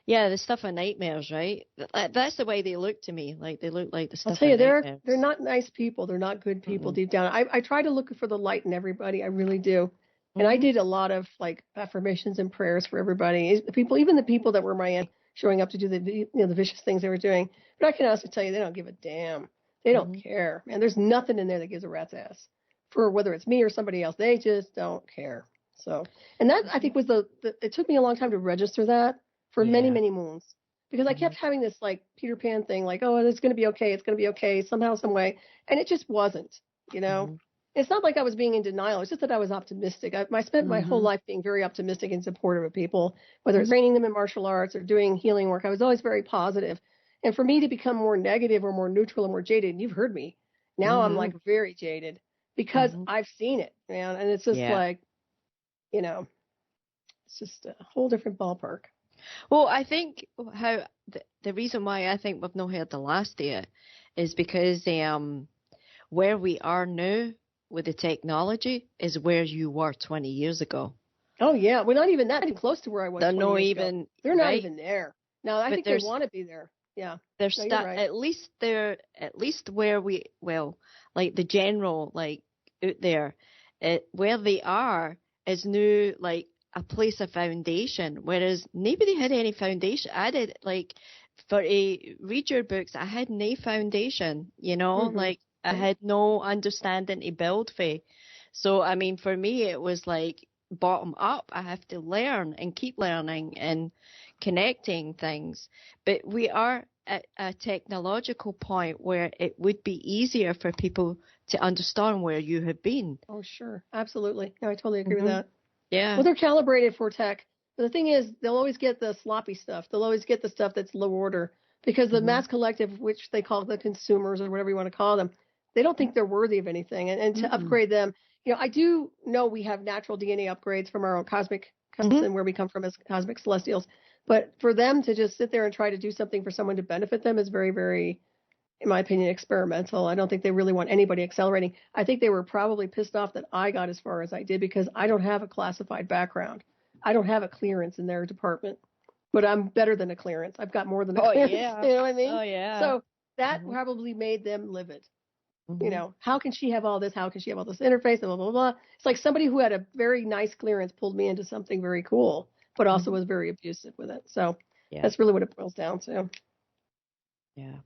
Yeah, the stuff of nightmares, right? That's the way they look to me. Like, they look like the stuff of nightmares. I'll tell you, they're not nice people. They're not good people deep down. I try to look for the light in everybody. I really do. And I did a lot of, like, affirmations and prayers for everybody. Even the people that were my aunt showing up to do the vicious things they were doing. But I can honestly tell you, they don't give a damn. They don't care. Man, there's nothing in there that gives a rat's ass for whether it's me or somebody else. They just don't care. So, and that, I think, was it took me a long time to register that. For many, many moons. Because I kept having this, like, Peter Pan thing, like, oh, it's going to be okay. It's going to be okay somehow, some way. And it just wasn't, It's not like I was being in denial. It's just that I was optimistic. I spent my whole life being very optimistic and supportive of people, whether it's training them in martial arts or doing healing work. I was always very positive. And for me to become more negative or more neutral or more jaded, and you've heard me, now I'm, like, very jaded because I've seen it, man. And it's just like, it's just a whole different ballpark. Well, I think the reason why I think we've not heard the last yet is because where we are now with the technology is where you were 20 years ago. Oh yeah, we're not even that close to where I was. They're 20 not years even. Ago. They're not even there. No, I think they want to be there. Yeah, they're at least where like the general, like out there, where they are is new, like a place of foundation, whereas nobody had any foundation. I did, like, for read your books, I had no foundation, like I had no understanding to build for. So, I mean, for me, it was like bottom up. I have to learn and keep learning and connecting things. But we are at a technological point where it would be easier for people to understand where you have been. Oh, sure. Absolutely. No, I totally agree with that. Yeah. Well, they're calibrated for tech. But the thing is, they'll always get the sloppy stuff. They'll always get the stuff that's low order because the mass collective, which they call the consumers or whatever you want to call them, they don't think they're worthy of anything. And to upgrade them, I do know we have natural DNA upgrades from our own cosmic and where we come from as cosmic celestials. But for them to just sit there and try to do something for someone to benefit them is very, very, in my opinion, experimental. I don't think they really want anybody accelerating. I think they were probably pissed off that I got as far as I did because I don't have a classified background. I don't have a clearance in their department, but I'm better than a clearance. I've got more than a clearance. Yeah. You know what I mean? Oh, yeah. So that probably made them livid. How can she have all this? How can she have all this interface? Blah, blah, blah. It's like somebody who had a very nice clearance pulled me into something very cool, but also was very abusive with it. So that's really what it boils down to. Yeah.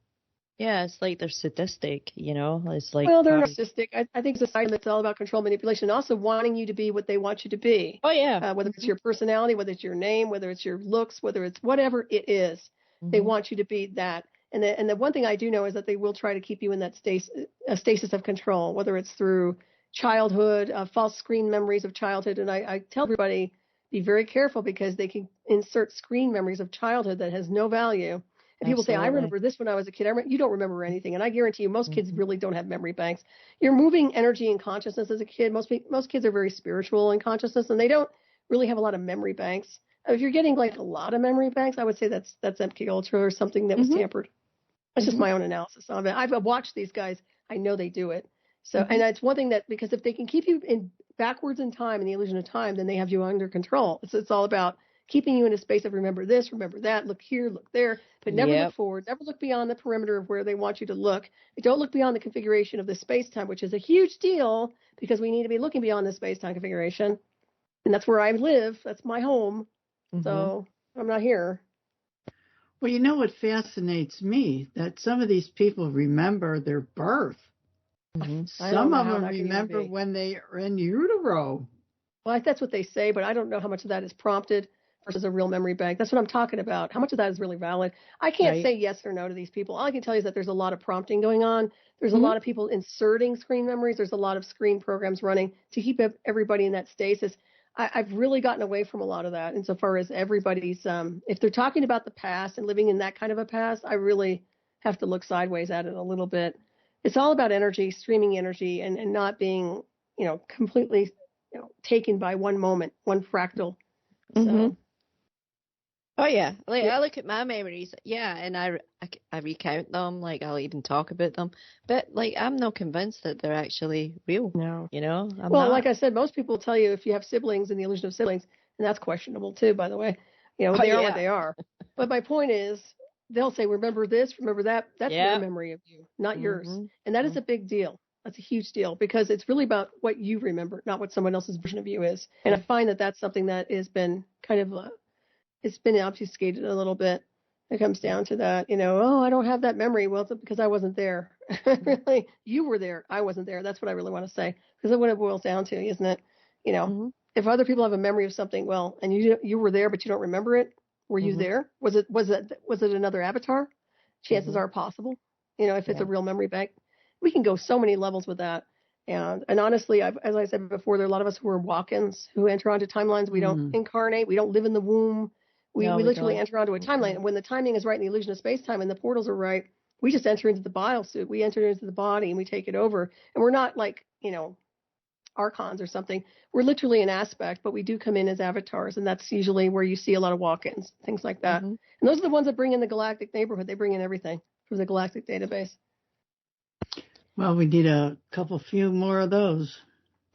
Yeah, it's like they're sadistic, It's like, well, they're narcissistic. I think society that's all about control, manipulation, and also wanting you to be what they want you to be. Oh yeah. Whether it's your personality, whether it's your name, whether it's your looks, whether it's whatever it is, they want you to be that. And the one thing I do know is that they will try to keep you in that stasis of control, whether it's through childhood, false screen memories of childhood. And I tell everybody, be very careful because they can insert screen memories of childhood that has no value. And people say, I remember this when I was a kid. You don't remember anything. And I guarantee you, most kids really don't have memory banks. You're moving energy and consciousness as a kid. Most kids are very spiritual in consciousness, and they don't really have a lot of memory banks. If you're getting like a lot of memory banks, I would say that's MK Ultra or something that was tampered. That's just my own analysis of it. I've watched these guys. I know they do it. So, and it's one thing that, because if they can keep you in backwards in time, in the illusion of time, then they have you under control. It's all about keeping you in a space of remember this, remember that, look here, look there, but never look forward, never look beyond the perimeter of where they want you to look. Don't look beyond the configuration of the space-time, which is a huge deal because we need to be looking beyond the space-time configuration. And that's where I live. That's my home. So I'm not here. Well, you know what fascinates me? That some of these people remember their birth. Some of them remember when they are in utero. Well, that's what they say, but I don't know how much of that is prompted versus a real memory bank. That's what I'm talking about. How much of that is really valid? I can't say yes or no to these people. All I can tell you is that there's a lot of prompting going on. There's a lot of people inserting screen memories. There's a lot of screen programs running to keep everybody in that stasis. I've really gotten away from a lot of that insofar as everybody's, if they're talking about the past and living in that kind of a past, I really have to look sideways at it a little bit. It's all about energy, streaming energy, and not being, completely, taken by one moment, one fractal. So. Oh, yeah. I look at my memories, and I recount them, I'll even talk about them. But, I'm not convinced that they're actually real. No. I'm not. Like I said, most people tell you if you have siblings and the illusion of siblings, and that's questionable, too, by the way. They are what they are. But my point is, they'll say, remember this, remember that. That's their memory of you, not yours. And that is a big deal. That's a huge deal because it's really about what you remember, not what someone else's version of you is. And I find that that's something that has been kind of it's been obfuscated a little bit. It comes down to that, I don't have that memory. Well, it's because I wasn't there. Really, you were there. I wasn't there. That's what I really want to say because that's what it boils down to, isn't it? If other people have a memory of something, well, and you were there, but you don't remember it. Were you there? Was it another avatar? Chances are possible. If it's a real memory bank, we can go so many levels with that. And honestly, as I said before, there are a lot of us who are walk-ins who enter onto timelines. We don't incarnate. We don't live in the womb. We literally enter onto a timeline. And when the timing is right and the illusion of space-time and the portals are right, we just enter into the biosuit. We enter into the body and we take it over. And we're not archons or something. We're literally an aspect, but we do come in as avatars. And that's usually where you see a lot of walk-ins, things like that. And those are the ones that bring in the galactic neighborhood. They bring in everything from the galactic database. Well, we need a few more of those.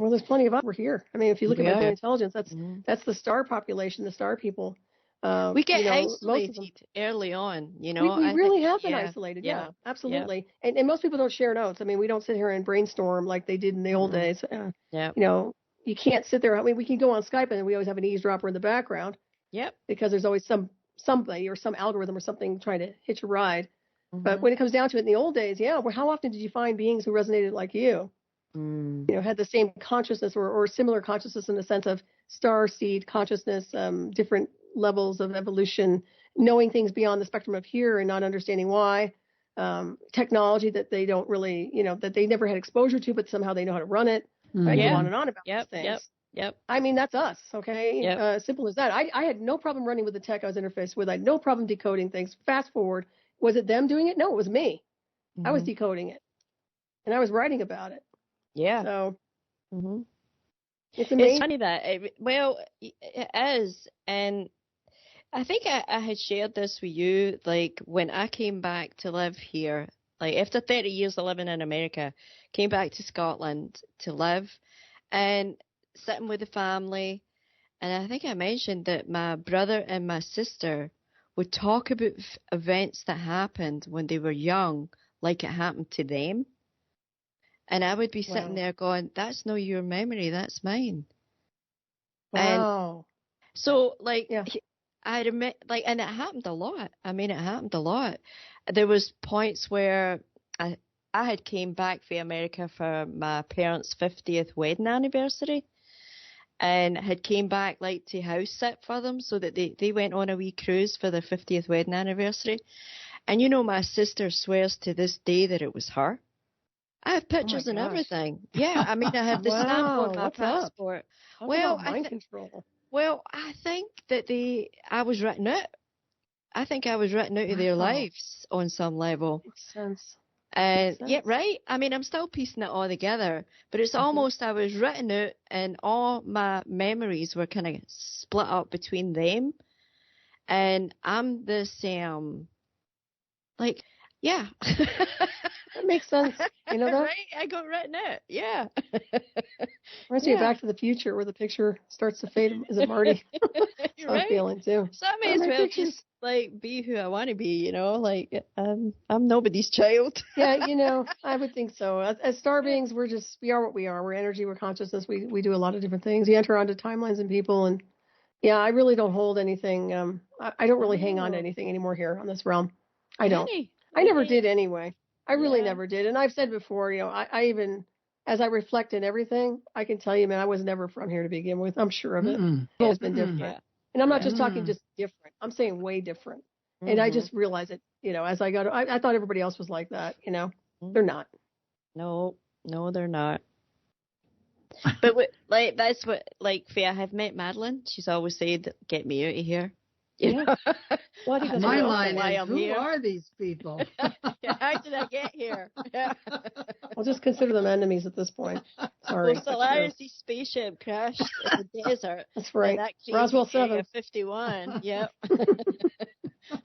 Well, there's plenty of us. We're here. I mean, if you look at my intelligence, that's the star population, the star people. We get isolated early on, We really have been isolated. Yeah, absolutely. Yeah. And most people don't share notes. I mean, we don't sit here and brainstorm like they did in the old days. You can't sit there. I mean, we can go on Skype and we always have an eavesdropper in the background. Yep. Because there's always somebody or some algorithm or something trying to hitch a ride. But when it comes down to it in the old days, how often did you find beings who resonated like you? Had the same consciousness or similar consciousness in the sense of star seed consciousness, different levels of evolution, knowing things beyond the spectrum of here and not understanding why, technology that they don't really, that they never had exposure to, but somehow they know how to run it. I go on and on about these things. Yep. I mean, that's us, okay? Simple as that. I had no problem running with the tech I was interfaced with. I had no problem decoding things. Fast forward. Was it them doing it? No, it was me. I was decoding it. And I was writing about it. Yeah. So it's amazing. It's funny that, it is. And I think I had shared this with you, when I came back to live here, after 30 years of living in America, came back to Scotland to live and sitting with the family. And I think I mentioned that my brother and my sister would talk about events that happened when they were young, like it happened to them. And I would be sitting there going, that's not your memory, that's mine. Wow. And so, I remember, and it happened a lot. I mean, it happened a lot. There was points where I had came back from America for my parents' 50th wedding anniversary. And had came back to house sit for them so that they went on a wee cruise for their 50th wedding anniversary. And my sister swears to this day that it was her. I have pictures and everything. Yeah, I mean, I have the stamp on my passport. Mind control. Well, I think that I was written out. I think I was written out of their lives on some level. Makes sense. Yeah, right. I mean, I'm still piecing it all together, but it's almost I was written out and all my memories were kind of split up between them. And I'm the same. That makes sense. You know that? Right? I got written out. Yeah. Reminds me of Back to the Future where the picture starts to fade. Is it Marty? You're right. I'm feeling too. So I may as well just be who I want to be, I'm nobody's child. Yeah, I would think so. As star beings, we are what we are. We're energy, we're consciousness. We do a lot of different things. We enter onto timelines and people, and I really don't hold anything. I don't really hang on to anything anymore here on this realm. I don't. I never did anyway. I really never did. And I've said before, I even, as I reflect in everything, I can tell you, man, I was never from here to begin with. I'm sure of it. It's always been different. Yeah. And I'm not just talking just different. I'm saying way different. And I just realized it, as I got, I thought everybody else was like that, They're not. No, they're not. But that's what, Faye, I have met Madeline. She's always said, get me out of here. Yeah. Well, I think that's my line is, who are these people? How did I get here? I'll just consider them enemies at this point. Sorry. Well, Solaris' spaceship crashed in the desert. That's right. Roswell 7. 51. Yep.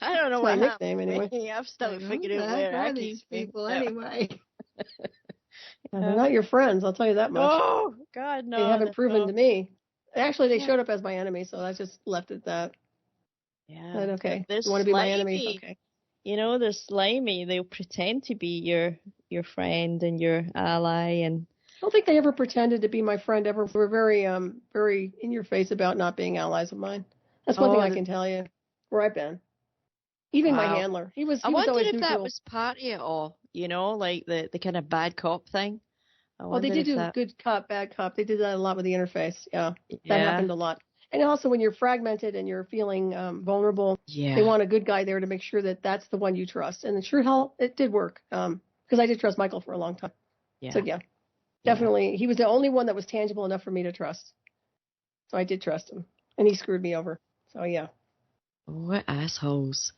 I don't know what happened. Nickname anyway. I'm still figuring out where are these people anyway. They're not your friends, I'll tell you that much. Oh, God, no. They haven't proven to me. Actually, they showed up as my enemy, so I just left it at that. Yeah. But okay. They're you want to be my enemy? Okay. They're slimy. They'll pretend to be your friend and your ally, and I don't think they ever pretended to be my friend ever. We're very very in your face about not being allies of mine. That's one thing I can tell you. Where I've been. Even my handler. He was always neutral. I wondered if that was part of it all, like the kind of bad cop thing. Well, they did do good cop, bad cop. They did that a lot with the interface. Yeah. That happened a lot. And also when you're fragmented and you're feeling vulnerable, they want a good guy there to make sure that that's the one you trust. And sure hell, it did work. Because I did trust Michael for a long time. Yeah. So definitely. He was the only one that was tangible enough for me to trust. So I did trust him. And he screwed me over. So yeah. What assholes,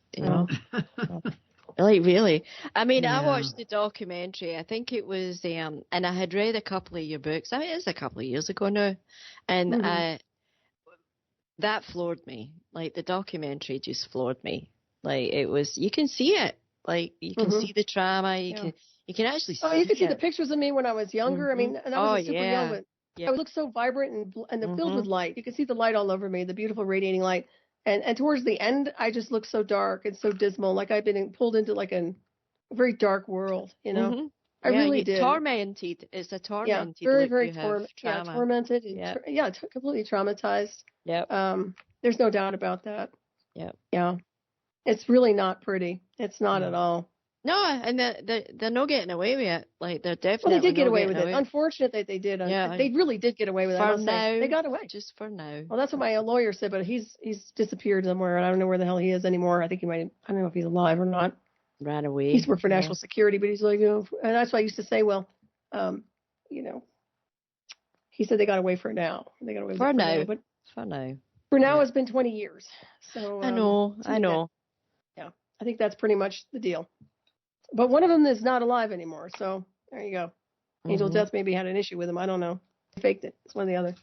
Really. I mean, I watched the documentary. I think it was, and I had read a couple of your books. I mean, it's a couple of years ago now. And that floored me. The documentary just floored me. It was, you can see it. You can see the trauma. You can actually see it. Oh, you can see the pictures of me when I was younger. I mean, and I was super young, but I looked so vibrant and filled with light. You can see the light all over me, the beautiful radiating light. And towards the end, I just looked so dark and so dismal, like I'd been pulled into a very dark world, I really did. Tormented. It's a tormented. Yeah, very, very tormented. And completely traumatized. Yep. There's no doubt about that. Yep. Yeah. It's really not pretty. It's not at all. No, and they're not getting away with it. They're definitely. Well, they did get away with it. Unfortunate that they did. They really did get away with it. For now, they got away. Just for now. Well, that's what my lawyer said, but he's disappeared somewhere, and I don't know where the hell he is anymore. I think he might. I don't know if he's alive or not. Ran away. He's worked for national security, but he's and that's why I used to say, well, he said they got away for now. They got away for now. But for now. For now, it's been 20 years. So I know. Yeah, I think that's pretty much the deal. But one of them is not alive anymore, so there you go. Angel Death maybe had an issue with him. I don't know. They faked it. It's one or the other.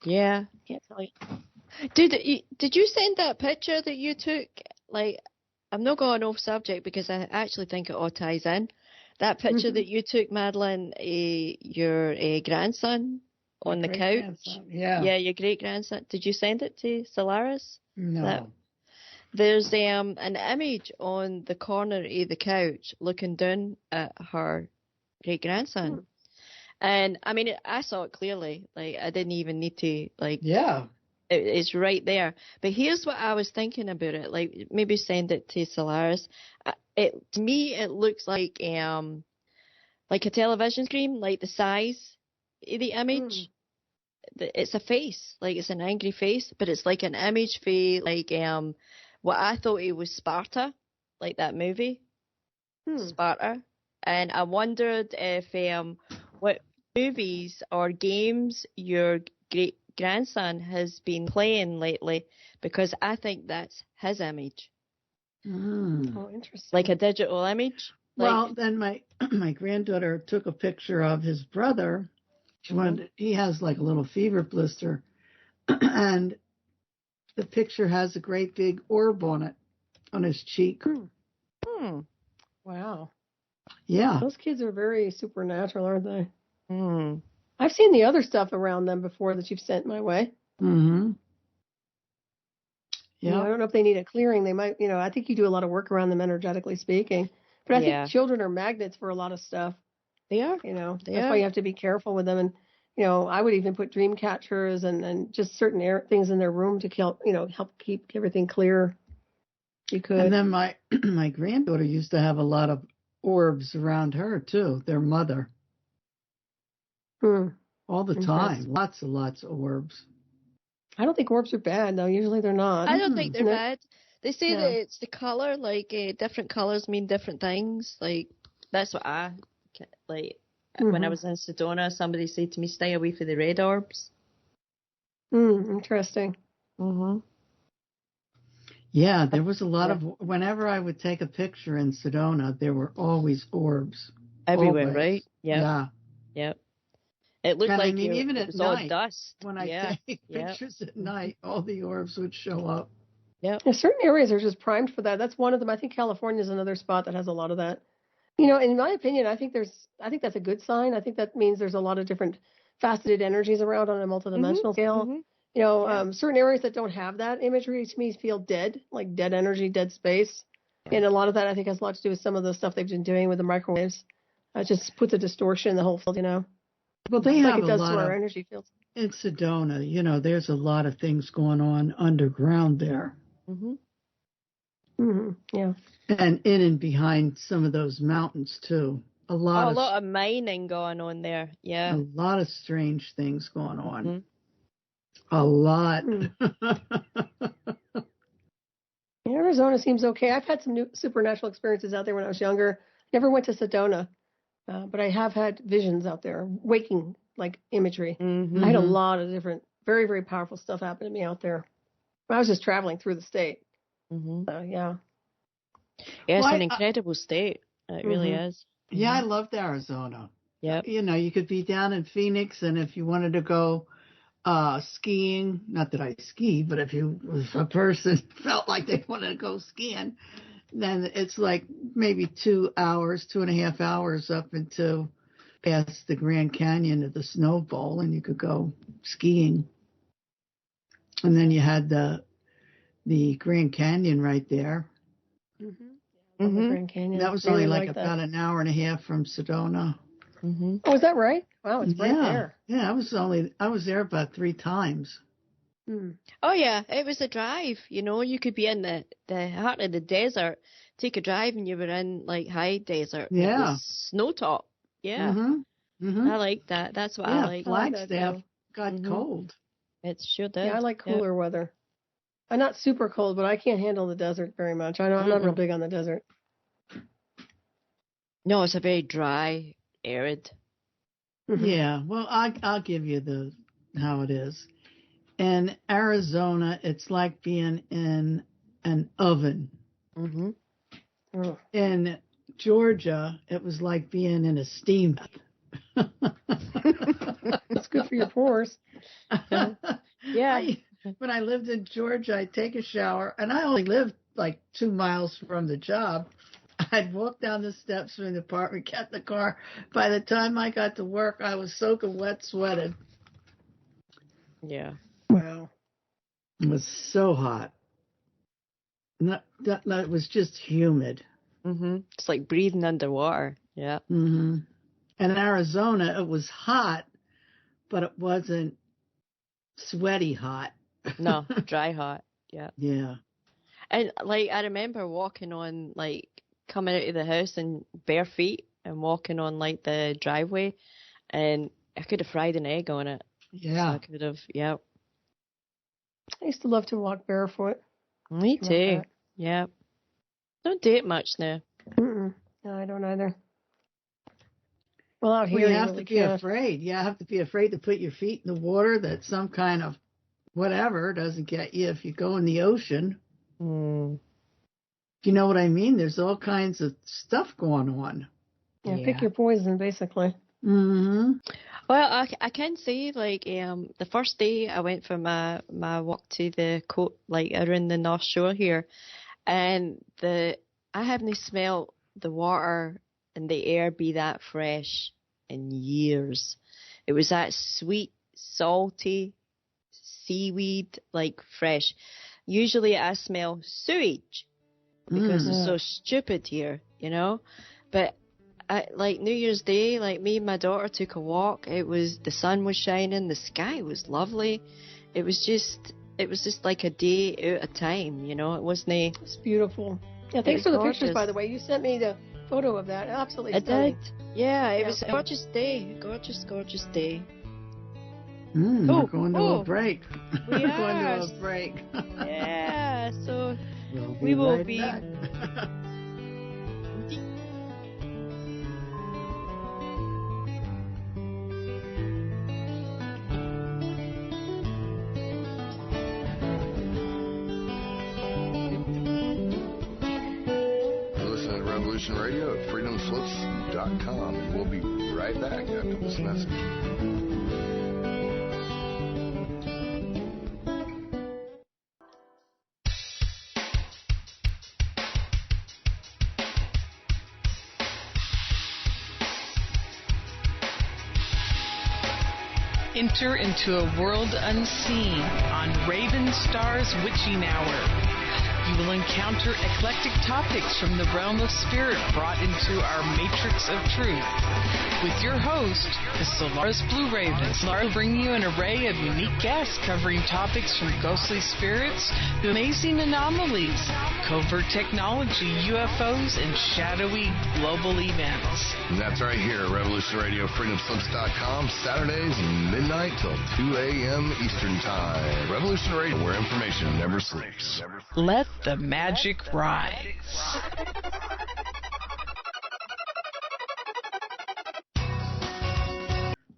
Yeah. Can't tell you. Did you send that picture that you took? I'm not going off subject because I actually think it all ties in. That picture that you took, Madeline, your grandson on the couch. Yeah, your great grandson. Did you send it to Solaris? No. There's an image on the corner of the couch looking down at her great grandson. And I mean, I saw it clearly. I didn't even need to it's right there. But here's what I was thinking about it. Maybe send it to Solaris. To me, it looks like a television screen, the size of the image. It's a face, it's an angry face, but it's like an image for what I thought it was Sparta, that movie, Sparta. And I wondered if what movies or games your great grandson has been playing lately, because I think that's his image. Oh, interesting. Like a digital image. Well, then my granddaughter took a picture of his brother when he has a little fever blister, and the picture has a great big orb on it, on his cheek. Wow. Yeah. Those kids are very supernatural, aren't they? Mm. I've seen the other stuff around them before that you've sent my way. Mm-hmm. Yeah. I don't know if they need a clearing. They might, I think you do a lot of work around them energetically speaking. But I think children are magnets for a lot of stuff. They are. That's why you have to be careful with them. And, I would even put dream catchers and just certain things in their room to help keep everything clear. You could. And then my granddaughter used to have a lot of orbs around her too. Their mother. All the time. Lots of orbs. I don't think orbs are bad, though. Usually they're not. I don't think they're bad. They say that it's the color, like different colors mean different things. Like that's what I like. When I was in Sedona, somebody said to me, "Stay away from the red orbs." Interesting. Yeah, there was a lot of. Whenever I would take a picture in Sedona, there were always orbs everywhere, always. right? Yeah. Yep. It looked like even it at was night, all dust. When I take pictures at night, all the orbs would show up. Yeah. Certain areas are just primed for that. That's one of them. I think California is another spot that has a lot of that. You know, in my opinion, I think that's a good sign. I think that means there's a lot of different faceted energies around on a multidimensional scale. You know, certain areas that don't have that imagery to me feel dead, like dead energy, dead space. And a lot of that I think has a lot to do with some of the stuff they've been doing with the microwaves. It just puts a distortion in the whole field, you know. Well, they have like it does a lot to our of energy fields. In Sedona, you know, there's a lot of things going on underground there. Yeah. And in and behind some of those mountains too. A lot of mining going on there. Yeah. A lot of strange things going on. A lot. Arizona seems okay. I've had some new supernatural experiences out there when I was younger. Never went to Sedona. But I have had visions out there, waking, like, imagery. I had a lot of different, very, very powerful stuff happen to me out there. I was just traveling through the state. So, yeah. Yeah, it's an incredible state. It really is. Yeah, I loved Arizona. Yeah. You know, you could be down in Phoenix, and if you wanted to go skiing, not that I ski, but if a person felt like they wanted to go skiing, then it's like maybe 2.5 hours up into past the Grand Canyon of the Snow Bowl, and you could go skiing. And then you had the Grand Canyon right there. The Grand Canyon. That was only like about an hour and a half from Sedona. Oh, is that right? Wow, it's right there. Yeah, I was there about 3 times. Oh yeah, it was a drive. You know, you could be in the heart of the desert, take a drive, and you were in like high desert. Yeah, it was snow top. Yeah, I like that. That's what I like. Flagstaff got cold. It sure did. Yeah, I like cooler weather. I'm not super cold, but I can't handle the desert very much. I know I'm not real big on the desert. No, it's a very dry, arid. Yeah, well, I'll give you how it is. In Arizona, it's like being in an oven. In Georgia, it was like being in a steam bath. It's good for your pores. Yeah. When I lived in Georgia, I'd take a shower, and I only lived like 2 miles from the job. I'd walk down the steps from the apartment, get in the car. By the time I got to work, I was soaking wet, sweated. Yeah. Wow. It was so hot. It was just humid. It's like breathing underwater. Yeah. And in Arizona, it was hot, but it wasn't sweaty hot. No, dry hot. Yeah. Yeah. And like I remember walking on like coming out of the house in bare feet and walking on like the driveway, and I could have fried an egg on it. Yeah. So I could have. Yeah. I used to love to walk barefoot. Me too. Yeah. Don't do it much now. No, I don't either. Well, out here you have to be afraid. You have to be afraid to put your feet in the water that some kind of whatever doesn't get you if you go in the ocean. You know what I mean? There's all kinds of stuff going on. Yeah, pick your poison, basically. Well, I can say, like, the first day I went for my walk to the coast, like around the North Shore here, and I haven't smelled the water and the air be that fresh in years. It was that sweet, salty seaweed, like fresh. Usually I smell sewage because it's so stupid here, you know. But like New Year's Day, like me and my daughter took a walk. The sun was shining, the sky was lovely. It was just like a day out of time, you know. It wasn't. It's beautiful. Yeah, thanks for the pictures, by the way. You sent me photo of that. Absolutely I stunning. did. Yeah, it was a gorgeous day. Gorgeous day. We're going to a break. We We're are. going to a break. Yeah, so we will be. Back. Listen to Revolution Radio at freedomslips.com, and we'll be right back after this message. Enter into a world unseen on Raven Star's Witching Hour. You will encounter eclectic topics from the realm of spirit brought into our matrix of truth. With your host, the Solaris Blue Raven, Solaris will bring you an array of unique guests covering topics from ghostly spirits to amazing anomalies, covert technology, UFOs, and shadowy global events. And that's right here at Revolution Radio, freedomslips.com, Saturdays midnight till 2 a.m. Eastern Time. Revolution Radio, where information never sleeps. Let the magic rise.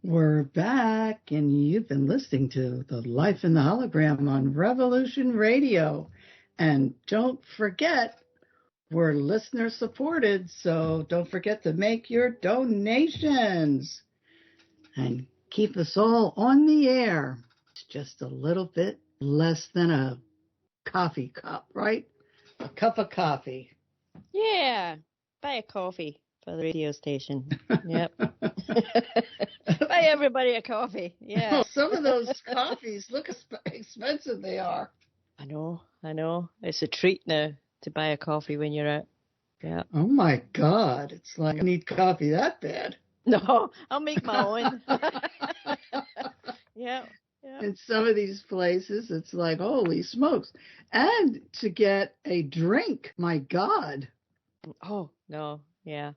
We're back, and you've been listening to The Life in the Hologram on Revolution Radio. And don't forget, we're listener supported, so don't forget to make your donations and keep us all on the air. It's just a little bit less than a coffee cup, right? A cup of coffee. Yeah, buy a coffee for the radio station. Yep. Buy everybody a coffee. Yeah. Oh, some of those coffees, look how expensive they are. I know. It's a treat now to buy a coffee when you're out. Yeah. Oh my God, it's like I need coffee that bad. No, I'll make my own. Yeah. In some of these places, it's like, holy smokes. And to get a drink, my God. Oh, no, yeah.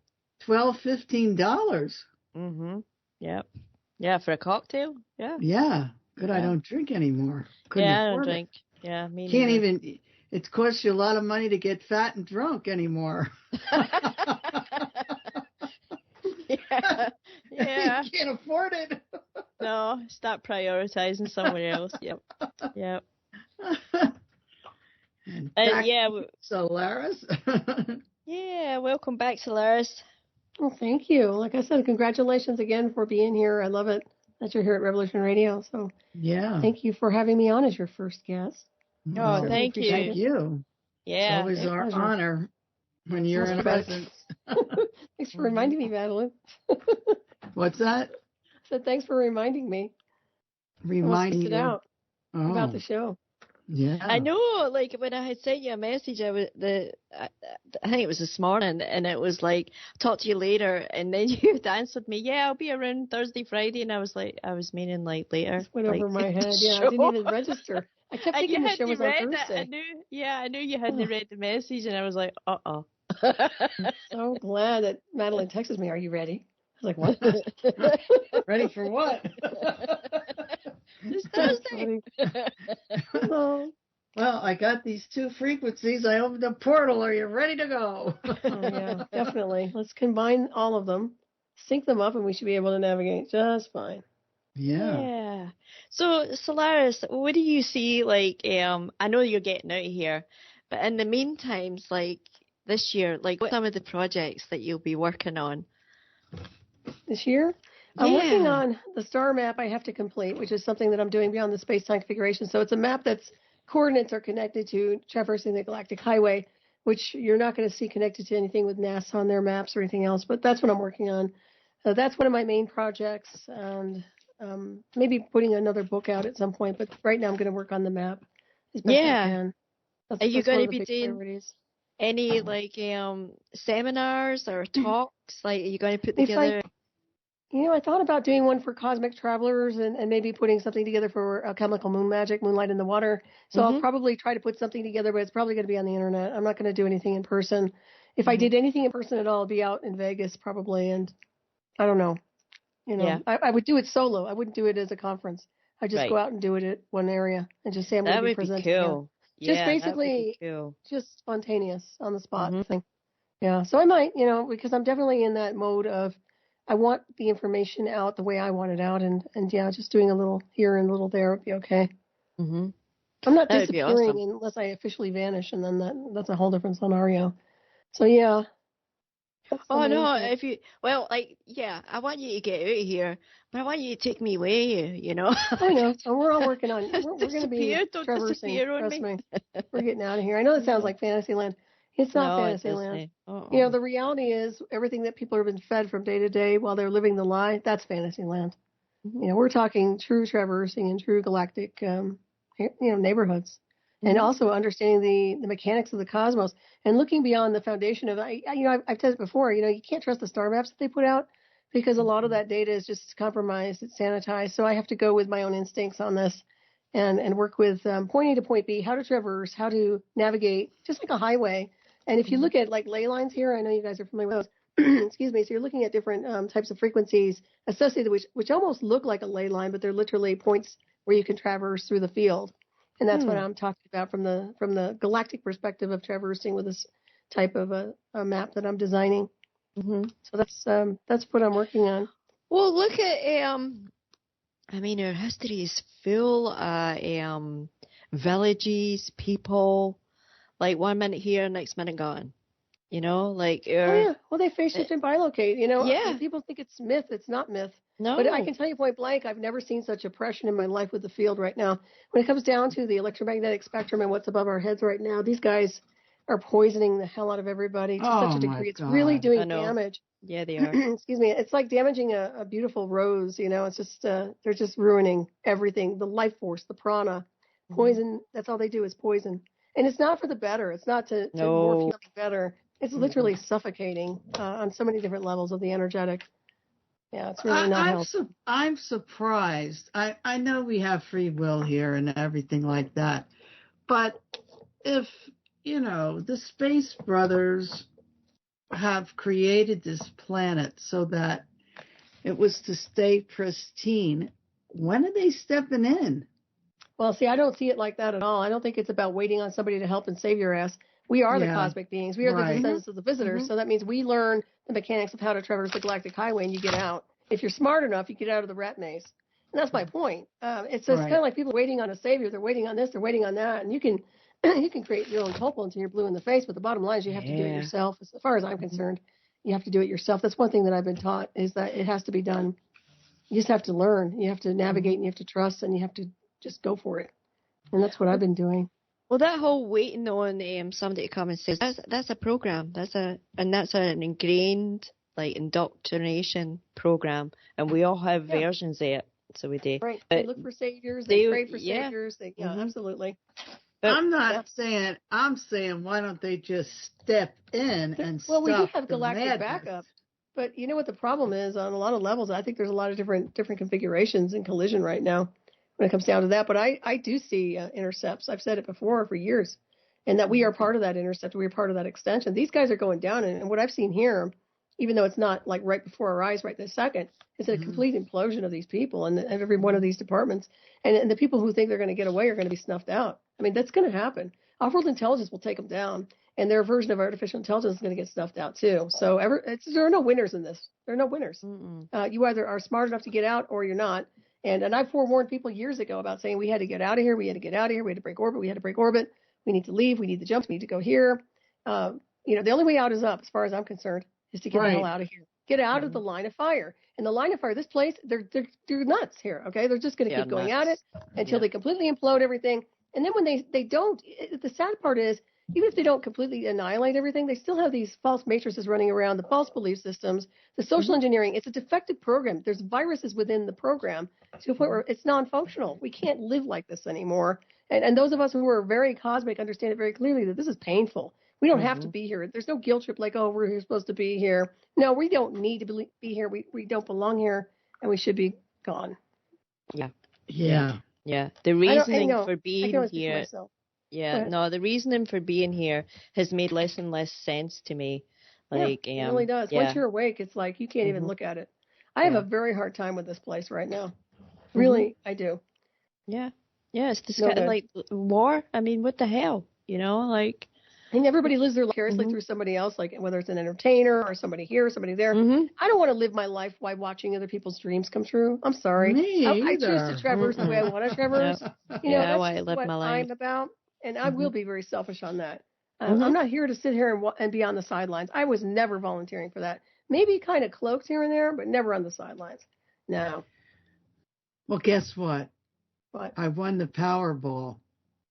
$12, $15. Mm-hmm, yep. Yeah, for a cocktail, yeah. Yeah, good, yeah. I don't drink anymore. Couldn't I don't drink. Yeah, me neither. Can't even, it costs you a lot of money to get fat and drunk anymore. Yeah. You can't afford it. No, start prioritizing somewhere else. Yep. And yeah, Solaris. Yeah, welcome back, Solaris. Well, thank you. Like I said, congratulations again for being here. I love it that you're here at Revolution Radio. So yeah, thanks for having me on as your first guest. Oh, thank you. Thank you. Yeah, it's always our honor when you're in presence. Thanks for reminding me, Madeline. What's that? I said thanks for reminding me. Reminding you out about the show. Yeah, I know. Like when I had sent you a message, I think it was this morning, and it was like, "Talk to you later," and then you had answered me, "Yeah, I'll be around Thursday, Friday," and I was meaning like later. Just went over my head. Yeah, show. I didn't even register. I kept thinking the show was on Thursday. I knew you hadn't read the message, and I was like, "Uh-oh." I'm so glad that Madeline texted me. Are you ready? I was like, "What? Ready for what?" It's Thursday. Oh. Well, I got these two frequencies. I opened a portal. Are you ready to go? Oh, yeah, definitely. Let's combine all of them, sync them up, and we should be able to navigate just fine. Yeah. So, Solaris, what do you see, like, I know you're getting out of here, but in the meantime, like, this year, like, what are some of the projects that you'll be working on? This year? I'm working on the star map I have to complete, which is something that I'm doing beyond the space-time configuration. So it's a map that's coordinates are connected to traversing the galactic highway, which you're not going to see connected to anything with NASA on their maps or anything else. But that's what I'm working on. That's one of my main projects, and maybe putting another book out at some point. But right now I'm going to work on the map as best I can. Are you going to be doing any like seminars or talks? Like, are you going to put together? I thought about doing one for cosmic travelers and maybe putting something together for chemical moon magic, moonlight in the water. So I'll probably try to put something together, but it's probably going to be on the internet. I'm not going to do anything in person. If I did anything in person at all, I'd be out in Vegas probably, and I don't know. I would do it solo. I wouldn't do it as a conference. I'd just go out and do it at one area and just say I'm going to be presenting. That would be cool. Just basically, just spontaneous on the spot thing. Yeah, so I might, because I'm definitely in that mode of I want the information out the way I want it out, and just doing a little here and a little there would be okay. Mm-hmm. I'm not disappearing unless I officially vanish, and then that's a whole different scenario. So yeah. Oh no! I want you to get out of here, but I want you to take me away. I know. So we're all working on. We're going to be traversing. Trust me. We're getting out of here. I know that sounds like Fantasyland. It's not Fantasyland. The reality is everything that people have been fed from day to day while they're living the lie. That's Fantasyland. Mm-hmm. We're talking true traversing and true galactic, neighborhoods. And also understanding the mechanics of the cosmos and looking beyond the foundation of, I've said it before, you can't trust the star maps that they put out because a lot of that data is just compromised, it's sanitized. So I have to go with my own instincts on this and work with point A to point B, how to traverse, how to navigate, just like a highway. And if you look at like ley lines here, I know you guys are familiar with those. Excuse me. So you're looking at different types of frequencies associated, which almost look like a ley line, but they're literally points where you can traverse through the field. And that's what I'm talking about from the galactic perspective of traversing with this type of a map that I'm designing. Mm-hmm. So that's what I'm working on. Well, look at our history is full of villages, people, like 1 minute here, next minute gone. Well, they face shift and bilocate. People think it's myth. It's not myth. No. But I can tell you point blank, I've never seen such oppression in my life with the field right now. When it comes down to the electromagnetic spectrum and what's above our heads right now, these guys are poisoning the hell out of everybody to such a degree. It's really doing damage. Yeah, they are. Excuse me. It's like damaging a beautiful rose. It's just they're just ruining everything. The life force, the prana, poison. That's all they do is poison. And it's not for the better. It's not to more feel better. It's literally suffocating on so many different levels of the energetic. Yeah, it's really not helpful. I'm surprised. I know we have free will here and everything like that. But if, the Space Brothers have created this planet so that it was to stay pristine, when are they stepping in? Well, see, I don't see it like that at all. I don't think it's about waiting on somebody to help and save your ass. We are the cosmic beings. We are the descendants of the visitors. So that means we learn the mechanics of how to traverse the galactic highway and you get out. If you're smart enough, you get out of the rat maze. And that's my point. It's kind of like people waiting on a savior. They're waiting on this. They're waiting on that. And you can create your own topol until you're blue in the face. But the bottom line is you have to do it yourself. As far as I'm concerned, you have to do it yourself. That's one thing that I've been taught is that it has to be done. You just have to learn. You have to navigate and you have to trust and you have to just go for it. And that's what I've been doing. Well, that whole waiting on somebody to come and say that's a program. That's an ingrained indoctrination program, and we all have versions of it. So we do. Right. They look for saviors. They pray for saviors. Absolutely. But I'm not saying. I'm saying why don't they just step in and stop? Well, we do have galactic backup. But you know what the problem is on a lot of levels? I think there's a lot of different configurations in collision right now when it comes down to that. But I do see intercepts. I've said it before for years, and that we are part of that intercept. We are part of that extension. These guys are going down, and what I've seen here, even though it's not like right before our eyes right this second, it's a complete implosion of these people and every one of these departments. And the people who think they're going to get away are going to be snuffed out. I mean, that's going to happen. Off-world intelligence will take them down, and their version of artificial intelligence is going to get snuffed out too. So there are no winners in this. There are no winners. You either are smart enough to get out or you're not. And I forewarned people years ago about saying we had to get out of here. We had to get out of here. We had to break orbit. We had to break orbit. We need to leave. We need to jump. We need to go here. The only way out is up as far as I'm concerned. Is to get the hell out of here. Get out of the line of fire. And the line of fire, this place, they're nuts here, okay? They're just going to keep going at it until they completely implode everything. And then when they don't, the sad part is, even if they don't completely annihilate everything, they still have these false matrices running around, the false belief systems, the social engineering. It's a defective program. There's viruses within the program to a point where it's non-functional. We can't live like this anymore. And those of us who are very cosmic understand it very clearly that this is painful. We don't have to be here. There's no guilt trip like, oh, we're supposed to be here. No, we don't need to be here. We don't belong here, and we should be gone. Yeah. The reasoning for being here. Yeah, no, the reasoning for being here has made less and less sense to me. Like, it really does. Yeah. Once you're awake, it's like you can't even look at it. I have a very hard time with this place right now. Really, I do. Yeah. Yeah, it's disgusting. Like, war? I mean, what the hell? You know, like... I think everybody lives their life vicariously through somebody else, like whether it's an entertainer or somebody here, somebody there. I don't want to live my life while watching other people's dreams come true. I'm sorry. I choose to traverse the way I want to traverse. You know, that's what I'm about. And I will be very selfish on that. I'm not here to sit here and be on the sidelines. I was never volunteering for that. Maybe kind of cloaked here and there, but never on the sidelines. No. Well, guess what? What? I won the Powerball.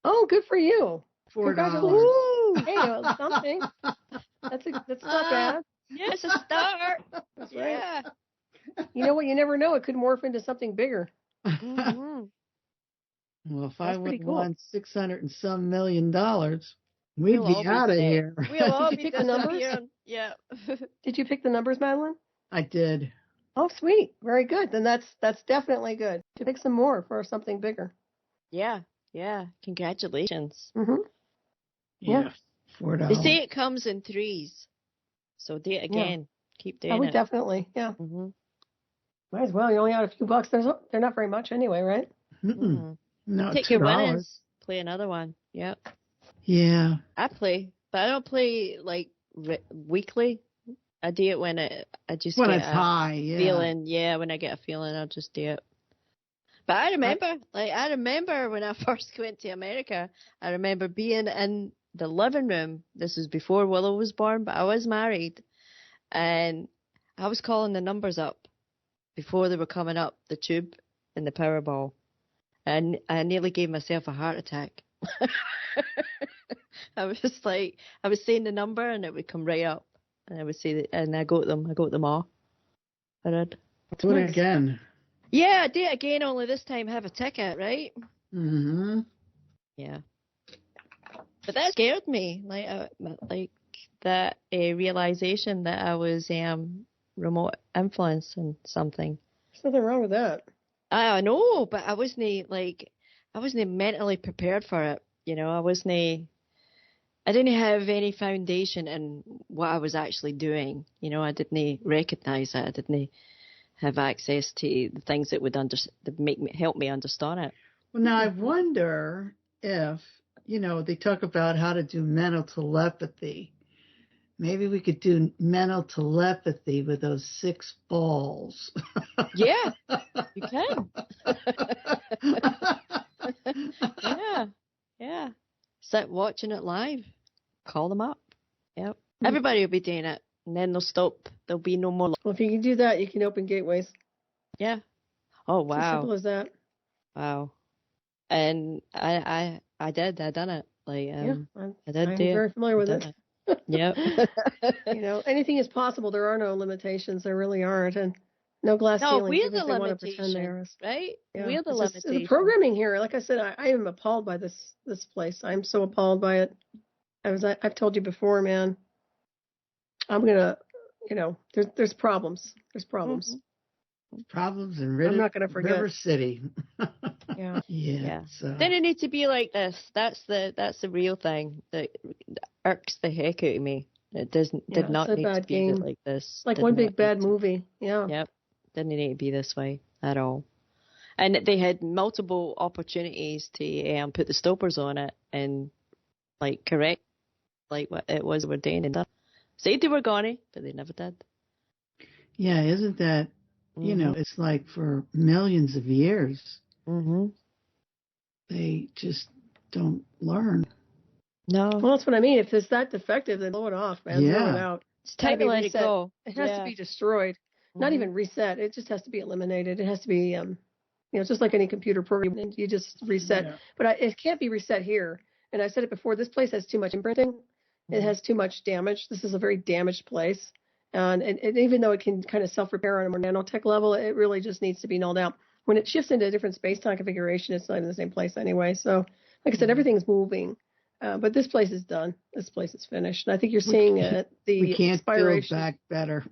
Oh, good for you. $4. Congratulations. Hey, something. That's not bad. Yeah, it's a start. That's right. You know what? You never know. It could morph into something bigger. Well, if I would have won $600 and some million, we'd be out of here. We'll all Did you pick the numbers? Yeah. Did you pick the numbers, Madeline? I did. Oh, sweet. Very good. Then that's definitely good. To pick some more for something bigger. Yeah. Yeah. Congratulations. Yeah. $4. They say it comes in threes. So do it again. Keep doing it. Definitely. Yeah. Might as well. You only had a few bucks. They're not very much anyway, right? No, take your winnings. Play another one. Yep. Yeah. I play, but I don't play like weekly. I do it when I just when get it's high. Feeling. Yeah, when I get a feeling, I'll just do it. But I remember when I first went to America. I remember being in the living room. This was before Willow was born, but I was married, and I was calling the numbers up before they were coming up the tube in the Powerball, and I nearly gave myself a heart attack. I was saying the number, and it would come right up, and I would say that, and I got them all. I did. Do it again. Yeah, do it again. Only this time have a ticket, right? Yeah. But that scared me, like that realization that I was remote influencing something. There's nothing wrong with that. I know, but I wasn't mentally prepared for it. You know, I didn't have any foundation in what I was actually doing. You know, I didn't recognize it. I didn't have access to the things that would help me understand it. Well, now I wonder if, they talk about how to do mental telepathy. Maybe we could do mental telepathy with those 6 balls. Yeah, you can. Yeah. Sit watching it live. Call them up. Yep. Everybody will be doing it, and then they'll stop. There'll be no more. Well, if you can do that, you can open gateways. Yeah. Oh, wow. It's as simple as that. Wow. And I did. I done it. I'm very familiar with it. Yep. Anything is possible. There are no limitations. There really aren't, and no glass ceilings. No, we're the limitation, right? Yeah. We're the limitation. The programming here, like I said, I am appalled by this place. I'm so appalled by it. I've told you before, man. I'm gonna, there's problems. There's problems. Problems in I'm not gonna forget. River City. Yeah. So. Then it needs to be like this. That's the real thing that irks the heck out of me. It did not need to be like this. Like one big bad movie. Yeah. Yep. Didn't need to be this way at all. And they had multiple opportunities to put the stoppers on it and correct what it was we're doing and done. Said they were gonna, but they never did. Yeah, isn't that it's like for millions of years. They just don't learn. No. Well, that's what I mean. If it's that defective, then blow it off, man. Yeah. Throw it out. It's time to let it go. It has to be destroyed. Not even reset. It just has to be eliminated. It has to be, just like any computer program. You just reset. Yeah. But it can't be reset here. And I said it before. This place has too much imprinting. It has too much damage. This is a very damaged place. And even though it can kind of self-repair on a more nanotech level, it really just needs to be nulled out. When it shifts into a different space-time configuration, it's not in the same place anyway. So, like I said, everything's moving. But this place is done. This place is finished. And I think you're seeing the we can't inspiration. Build back better.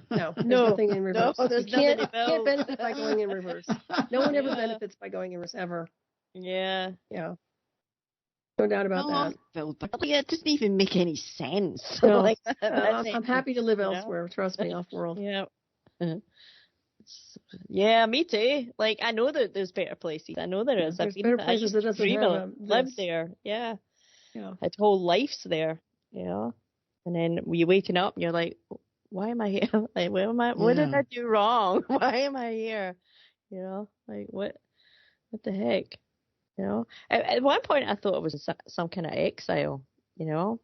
No, there's nothing in reverse. No, there's can't benefit by going in reverse. No one ever benefits by going in reverse, ever. Yeah. Yeah. No doubt about that. But it doesn't even make any sense. No. Like, I'm happy to live elsewhere. Trust me, off-world. Yeah. Yeah, me too. Like, I know that there's better places. I know there is. There's better places that doesn't have lived there. Yeah. Yeah. Its whole life's there. Yeah. And then you're waking up and you're like, why am I here? Like, where am I? What did I do wrong? Why am I here? You know, like what the heck? You know, at one point I thought it was some kind of exile. You know,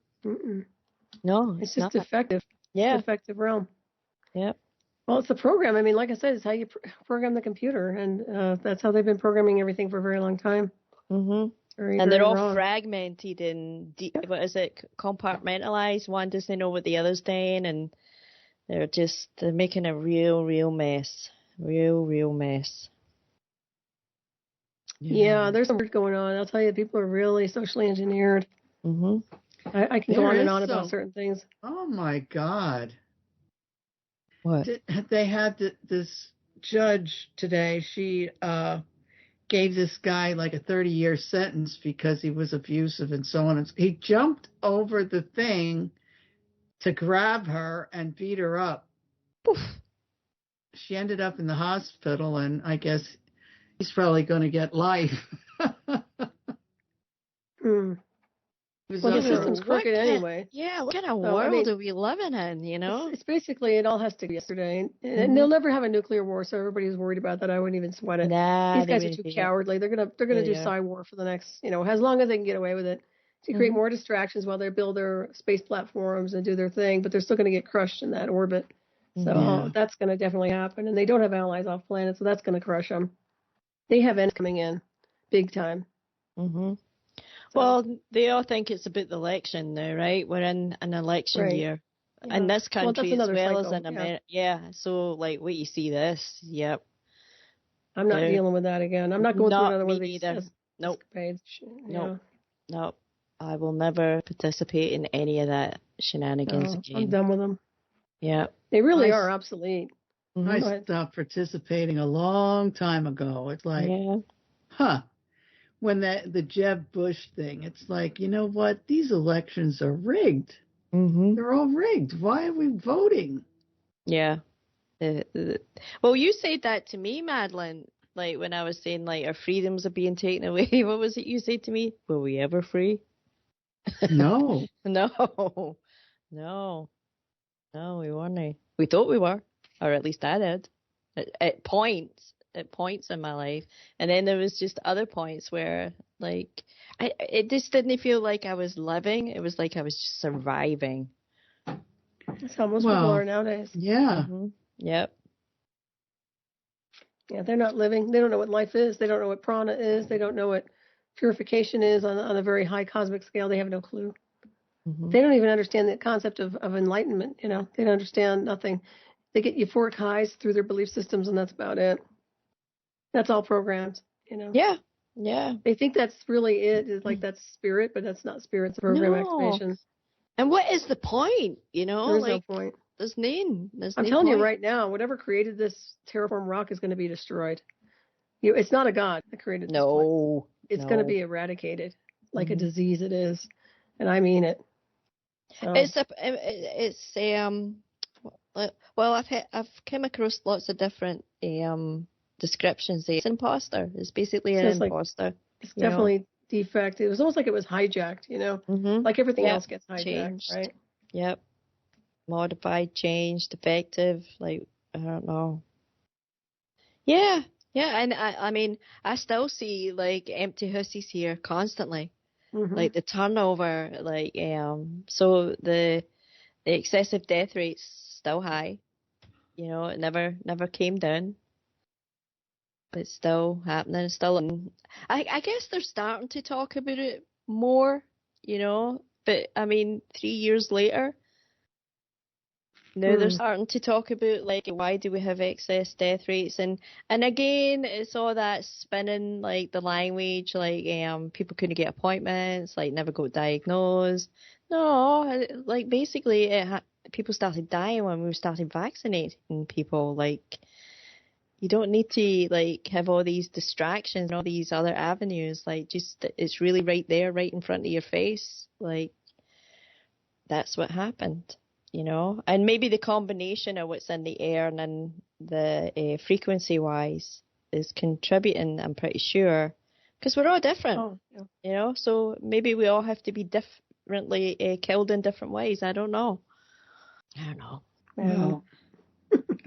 no, it's just defective. Yeah, defective realm. Yep. Well, it's the program. I mean, like I said, it's how you program the computer, and that's how they've been programming everything for a very long time. And they're all fragmented and what is it? Compartmentalized. One doesn't know what the other's doing, and they're making a real mess. Real mess. Yeah, there's some work going on. I'll tell you, people are really socially engineered. I can go on and on about certain things. Oh my God. What? They had this judge today. She gave this guy like a 30-year sentence because he was abusive and so on. He jumped over the thing to grab her and beat her up. Oof. She ended up in the hospital, and I guess he's probably going to get life. Well, the system's crooked anyway. Yeah, what kind of world are we living in, you know? It's basically, it all has to be yesterday. And they'll never have a nuclear war, so everybody's worried about that. I wouldn't even sweat it. These guys are too cowardly. They're gonna do Psy war for the next, as long as they can get away with it, to create more distractions while they build their space platforms and do their thing, but they're still going to get crushed in that orbit. So that's going to definitely happen. And they don't have allies off planet, so that's going to crush them. They have enemies coming in big time. Well, they all think it's about the election now, right? We're in an election year. Yeah. In this country as well as in America. Yeah. So, like, wait, you see this? Yep. I'm not dealing with that again. I'm not going through another one of these. Nope. Nope. Nope. I will never participate in any of that shenanigans again. I'm done with them. Yeah. They really are obsolete. I stopped participating a long time ago. It's like, when the Jeb Bush thing, it's like, you know what? These elections are rigged. They're all rigged. Why are we voting? Yeah. Well, you said that to me, Madeline, like when I was saying like our freedoms are being taken away. What was it you said to me? Were we ever free? No. No, we weren't. We thought we were, or at least I did. At points in my life, and then there was just other points where like it just didn't feel like I was living. It was like I was just surviving. That's how most people are nowadays. Yeah. Yep. Yeah, they're not living. They don't know what life is. They don't know what prana is. They don't know what purification is on a very high cosmic scale. They have no clue. They don't even understand the concept of enlightenment. They don't understand nothing. They get euphoric highs through their belief systems, and that's about it. That's all programmed, Yeah. They think that's really it. It's like that's spirit, but that's not spirit. It's program activation. And what is the point? There's no point. There's none. I'm telling you right now, whatever created this terraform rock is going to be destroyed. It's not a god that created this place. It's going to be eradicated like a disease it is. And I mean it. So. I've come across lots of different descriptions. It's an imposter. It's basically an imposter. It's definitely defect. It was almost like it was hijacked, like everything else gets hijacked, changed. Right? Yep. Modified, changed, defective. Like, I don't know. Yeah. And I mean, I still see like empty hussies here constantly. Like the turnover, like so the excessive death rate's still high. It never came down. But it's still happening. I guess they're starting to talk about it more, But I mean, 3 years later, now they're starting to talk about like why do we have excess death rates, and again it's all that spinning like the language, like people couldn't get appointments, like never got diagnosed. No, like basically people started dying when we started vaccinating people, like You don't need to like have all these distractions and all these other avenues. Like, just it's really right there, right in front of your face. Like, that's what happened, you know. And maybe the combination of what's in the air and then the frequency-wise is contributing. I'm pretty sure, because we're all different, you know. So maybe we all have to be differently killed in different ways. I don't know. Well,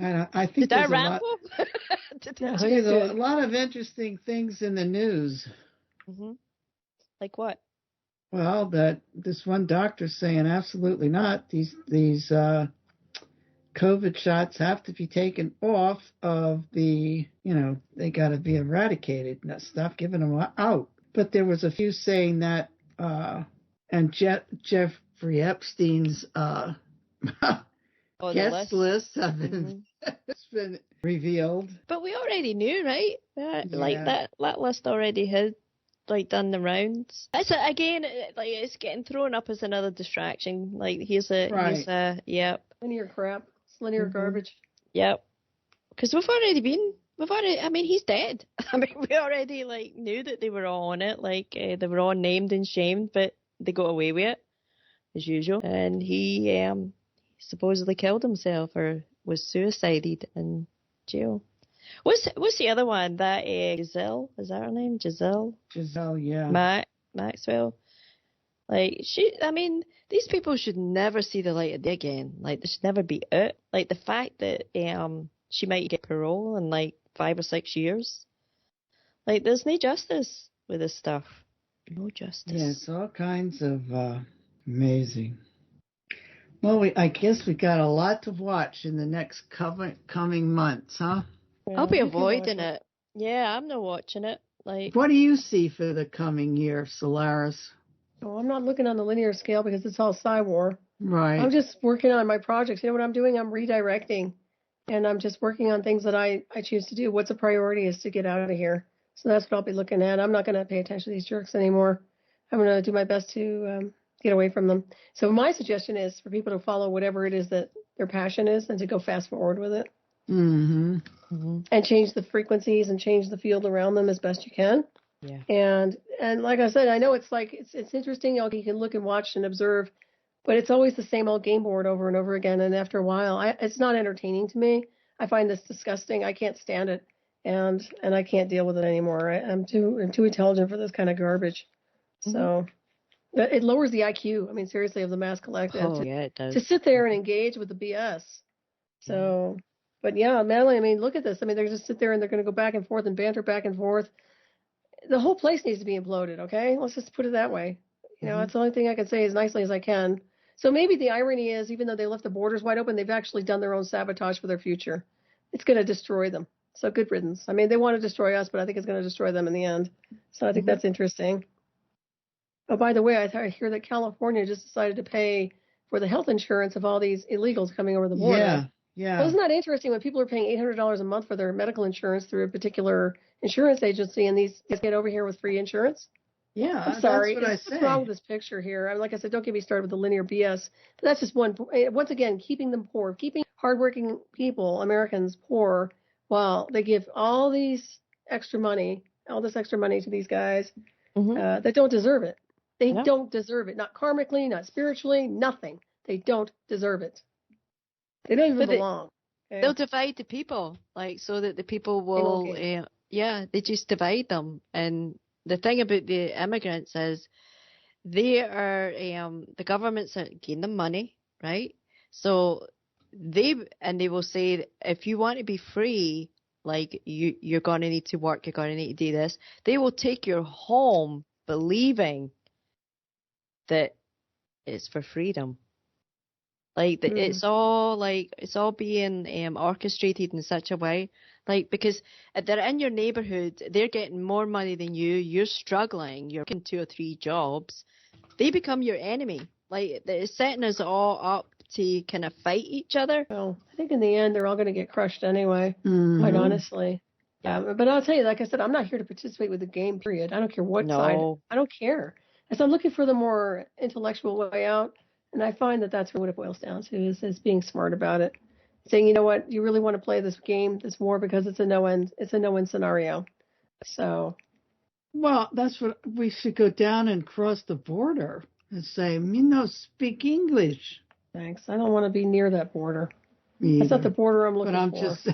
I think Did I ramble? There's a lot of interesting things in the news. Mm-hmm. Like what? Well, that this one doctor's saying absolutely not. These COVID shots have to be taken off of the, you know, they got to be eradicated. Stop giving them out. But there was a few saying that, and Jeffrey Epstein's guest list have been, it's been revealed. But we already knew, right? Like that list already had done the rounds. It's again, like, it's getting thrown up as another distraction. Like, here's a linear crap. It's linear garbage. Yep. Because I mean, he's dead. I mean, we already knew that they were all on it. Like, they were all named and shamed, but they got away with it as usual. And he supposedly killed himself or was suicided in jail. What's the other one? That Giselle, is that her name? Giselle, yeah. Maxwell. Like, I mean, these people should never see the light of day again. Like, they should never be out. Like, the fact that she might get parole in 5 or 6 years. Like, there's no justice with this stuff. No justice. Yeah, it's all kinds of amazing. Well, I guess we got a lot to watch in the next coming months, huh? I'll be avoiding it. Yeah, I'm not watching it. Like, what do you see for the coming year, Solaris? Oh, I'm not looking on the linear scale because it's all Psy-War. Right. I'm just working on my projects. You know what I'm doing? I'm redirecting, and I'm just working on things that I choose to do. What's a priority is to get out of here. So that's what I'll be looking at. I'm not going to pay attention to these jerks anymore. I'm going to do my best to get away from them. So my suggestion is for people to follow whatever it is that their passion is and to go fast forward with it. Mm-hmm. Mm-hmm. And change the frequencies and change the field around them as best you can. Yeah. And like I said, I know it's it's interesting. You can look and watch and observe, but it's always the same old game board over and over again. And after a while, it's not entertaining to me. I find this disgusting. I can't stand it, and I can't deal with it anymore. I'm too intelligent for this kind of garbage. Mm-hmm. So it lowers the IQ. I mean, seriously, of the mass collective. Yeah, it does. To sit there and engage with the BS. So. But yeah, Madeline, I mean, look at this. I mean, they're just sit there and they're going to go back and forth and banter back and forth. The whole place needs to be imploded, okay? Let's just put it that way. You know, that's the only thing I can say as nicely as I can. So maybe the irony is, even though they left the borders wide open, they've actually done their own sabotage for their future. It's going to destroy them. So good riddance. I mean, they want to destroy us, but I think it's going to destroy them in the end. So I think that's interesting. Oh, by the way, I hear that California just decided to pay for the health insurance of all these illegals coming over the border. Yeah. Yeah. Well, isn't that interesting when people are paying $800 a month for their medical insurance through a particular insurance agency, and these guys get over here with free insurance? Yeah, I'm sorry. That's what I say. What's wrong with this picture here? I mean, like I said, don't get me started with the linear BS. But that's just one. Once again, keeping them poor, keeping hardworking people, Americans, poor, while they give all this extra money to these guys that don't deserve it. They don't deserve it. Not karmically, not spiritually, nothing. They don't deserve it. They don't even belong. Okay? They'll divide the people, so that the people will, they just divide them. And the thing about the immigrants is they are, the governments are giving them money, right? So they will say, if you want to be free, you're going to need to work, you're going to need to do this. They will take your home believing that it's for freedom. It's all being orchestrated in such a way, because if they're in your neighborhood, they're getting more money than you. You're struggling. You're working 2 or 3 jobs. They become your enemy. It's setting us all up to kind of fight each other. Well, I think in the end, they're all going to get crushed anyway. Quite honestly. Yeah. But I'll tell you, like I said, I'm not here to participate with the game. Period. I don't care what side. I don't care. So I'm looking for the more intellectual way out. And I find that that's what it boils down to is being smart about it. saying, you know what, you really want to play this game, this war, because it's a no-end scenario. So. Well, that's what we should go down and cross the border and say, me no speak English. Thanks. I don't want to be near that border. Me That's not either. the border I'm looking for. But I'm just,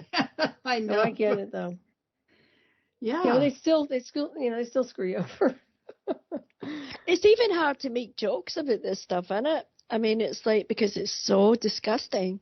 I know. No, I get it though. Yeah. Yeah, but they still screw you over. It's even hard to make jokes about this stuff, isn't it? I mean, it's like, because it's so disgusting.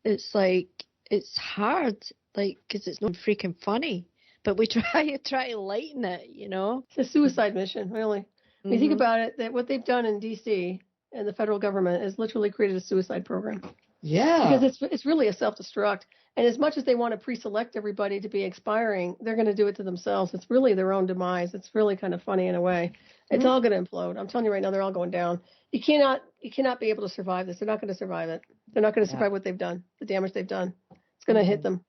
It's like, it's hard, like, because it's not freaking funny. But we try to lighten it, you know? It's a suicide mission, really. When you think about it, that what they've done in D.C. and the federal government is literally created a suicide program. Yeah. Because it's really a self-destruct. And as much as they want to pre-select everybody to be expiring, they're going to do it to themselves. It's really their own demise. It's really kind of funny in a way. It's all going to implode. I'm telling you right now, they're all going down. You cannot be able to survive this. They're not going to survive it. They're not going to survive what they've done, the damage they've done. It's going to hit them.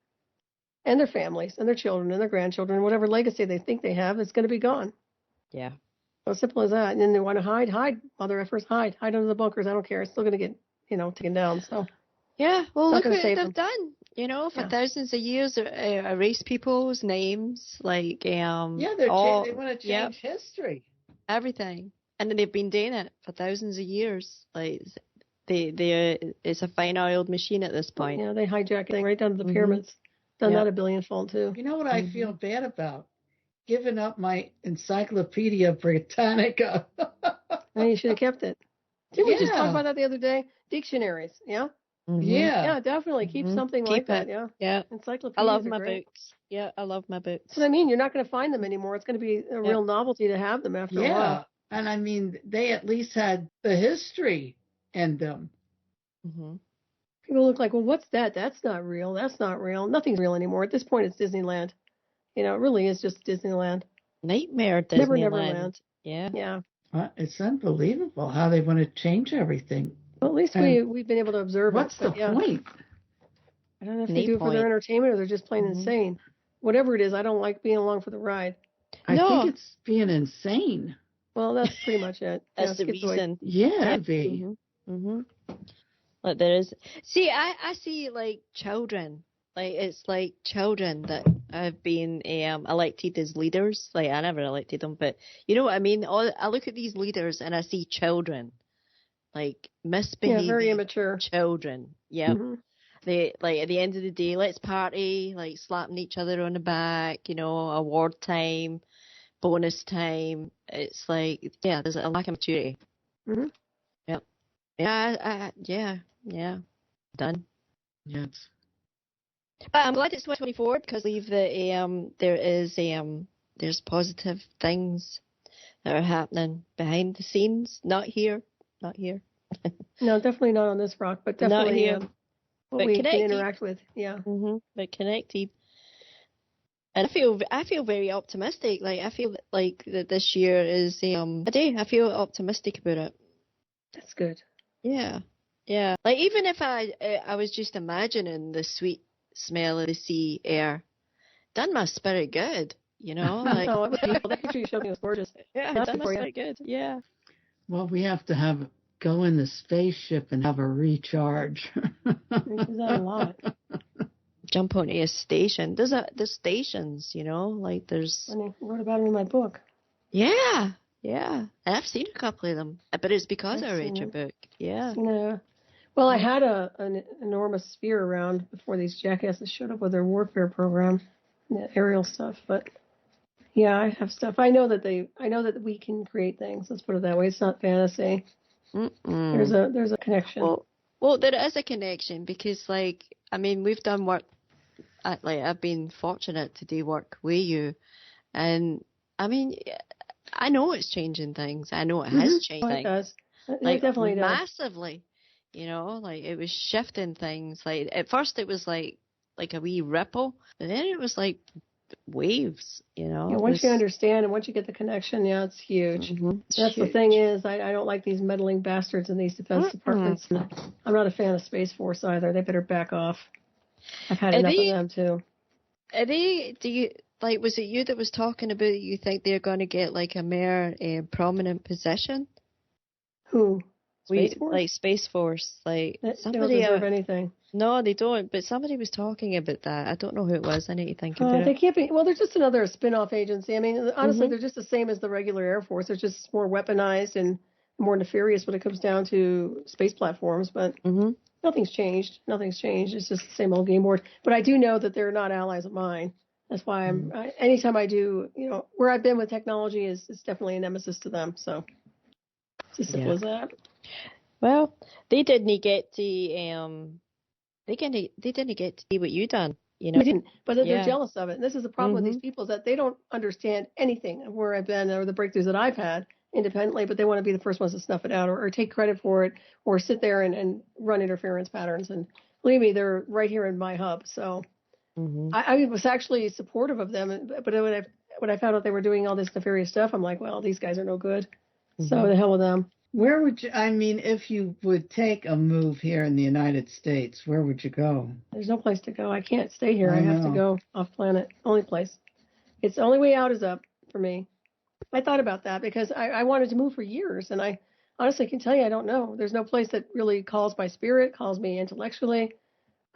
And their families, and their children, and their grandchildren, whatever legacy they think they have, is going to be gone. Yeah. So simple as that. And then they want to hide, mother effers, hide under the bunkers. I don't care. It's still going to get, taken down. So. Yeah, well, look what they've them. done. For thousands of years, erase people's names, like they want to change history, everything, and then they've been doing it for thousands of years. Like it's a fine-oiled machine at this point. Yeah, they hijack everything right down to the pyramids. Done that a billionfold too. You know what I feel bad about? Giving up my Encyclopedia Britannica. You should have kept it. Didn't we just talk about that the other day? Dictionaries, yeah. Yeah, definitely keep something like that. Yeah. Encyclopedias. I love my books. Yeah, I love my books. But I mean, you're not going to find them anymore. It's going to be a real novelty to have them after a while. Yeah, and I mean, they at least had the history in them. People look like, well, what's that? That's not real. That's not real. Nothing's real anymore. At this point, it's Disneyland. It really is just Disneyland. Nightmare Disneyland. Neverland. Yeah. It's unbelievable how they want to change everything. Well, at least we've been able to observe what's it. What's the point? I don't know if they do it for their entertainment or they're just plain insane. Whatever it is, I don't like being along for the ride. I think it's being insane. Well, that's pretty much it. That's the reason. Yeah, Like there is. See, I see like children. Like it's like children that have been elected as leaders. Like I never elected them, but you know what I mean. I look at these leaders and I see children, like misbehaving, very immature children. Yeah. They like at the end of the day, let's party, like slapping each other on the back. Award time, bonus time. It's like there's a lack of maturity. Yep. Yeah. Done. Yes. But I'm glad it's 2024 because I believe that there's positive things that are happening behind the scenes. Not here. No, definitely not on this rock, but definitely not here. What but we connected. can interact with. Yeah. But connected. And I feel very optimistic. Like I feel like that this year is I feel optimistic about it. That's good. Yeah. Like even if I was just imagining the sweet smell of the sea air, done my spirit good. Like no, it was beautiful. That picture you showed me was gorgeous. Yeah, done my spirit good. Yeah. Well, we have to go in the spaceship and have a recharge. Is that a lot? Jump onto a station. There's stations, like there's. I wrote about it in my book. Yeah. And I've seen a couple of them, but it's because I read your book. Yeah. Well, I had an enormous sphere around before these jackasses showed up with their warfare program, the aerial stuff. But yeah, I have stuff. I know that we can create things. Let's put it that way. It's not fantasy. There's a connection. Well, there is a connection because, we've done work. I've been fortunate to do work with you, and I know it's changing things. I know it has changed things. It does. It definitely does. Massively. It was shifting things. Like at first it was like a wee ripple, but then it was like waves, Yeah, once you understand and once you get the connection, it's huge. That's huge. The thing is, I don't like these meddling bastards in these defense departments. I'm not a fan of Space Force either. They better back off. I've had enough of them too. Was it you that was talking about you think they're going to get like a more prominent position? Who? Space Force? Like Space Force. Like They somebody don't deserve anything. No, they don't. But somebody was talking about that. I don't know who it was. I need to think about They it. can't be. Well, they're just another spin-off agency. I mean, honestly, they're just the same as the regular Air Force. They're just more weaponized and more nefarious when it comes down to space platforms. But nothing's changed. Nothing's changed. It's just the same old game board. But I do know that they're not allies of mine. That's why anytime I do, where I've been with technology is definitely a nemesis to them. So it's as simple as that. Well, they didn't get to they didn't get to see what you done. We didn't, but they're jealous of it. And this is the problem with these people, is that they don't understand anything of where I've been or the breakthroughs that I've had independently, but they want to be the first ones to snuff it out or take credit for it or sit there and run interference patterns. And believe me, they're right here in my hub. So I was actually supportive of them, but when I found out they were doing all this nefarious stuff, I'm like, well, these guys are no good. So the hell with them. Where would you, if you would take a move here in the United States, where would you go? There's no place to go. I can't stay here. I have to go off planet. Only place. It's the only way out is up for me. I thought about that because I wanted to move for years, and I honestly can tell you I don't know. There's no place that really calls my spirit, calls me intellectually.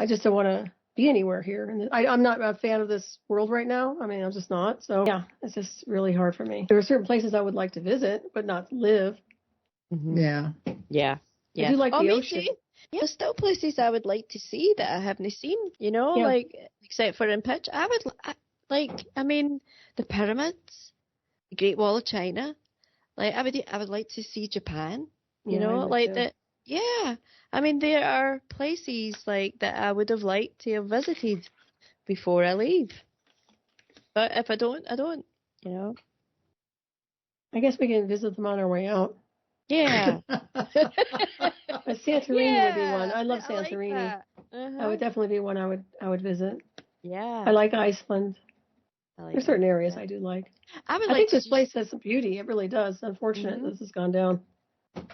I just don't want to be anywhere here. And I'm not a fan of this world right now. I mean, I'm just not. So, yeah, it's just really hard for me. There are certain places I would like to visit, but not live. Yeah. I do like the ocean. Too. Yeah, there's still places I would like to see that I haven't seen, like, except for in pitch. The pyramids, the Great Wall of China. Like, I would like to see Japan, that. Yeah. I mean, there are places, like, that I would have liked to have visited before I leave. But if I don't, I guess we can visit them on our way out. Yeah. But Santorini would be one. I love Santorini. That would definitely be one I would visit. Yeah. I like Iceland. There's certain areas I do like. I think this place has some beauty. It really does. Unfortunate this has gone down.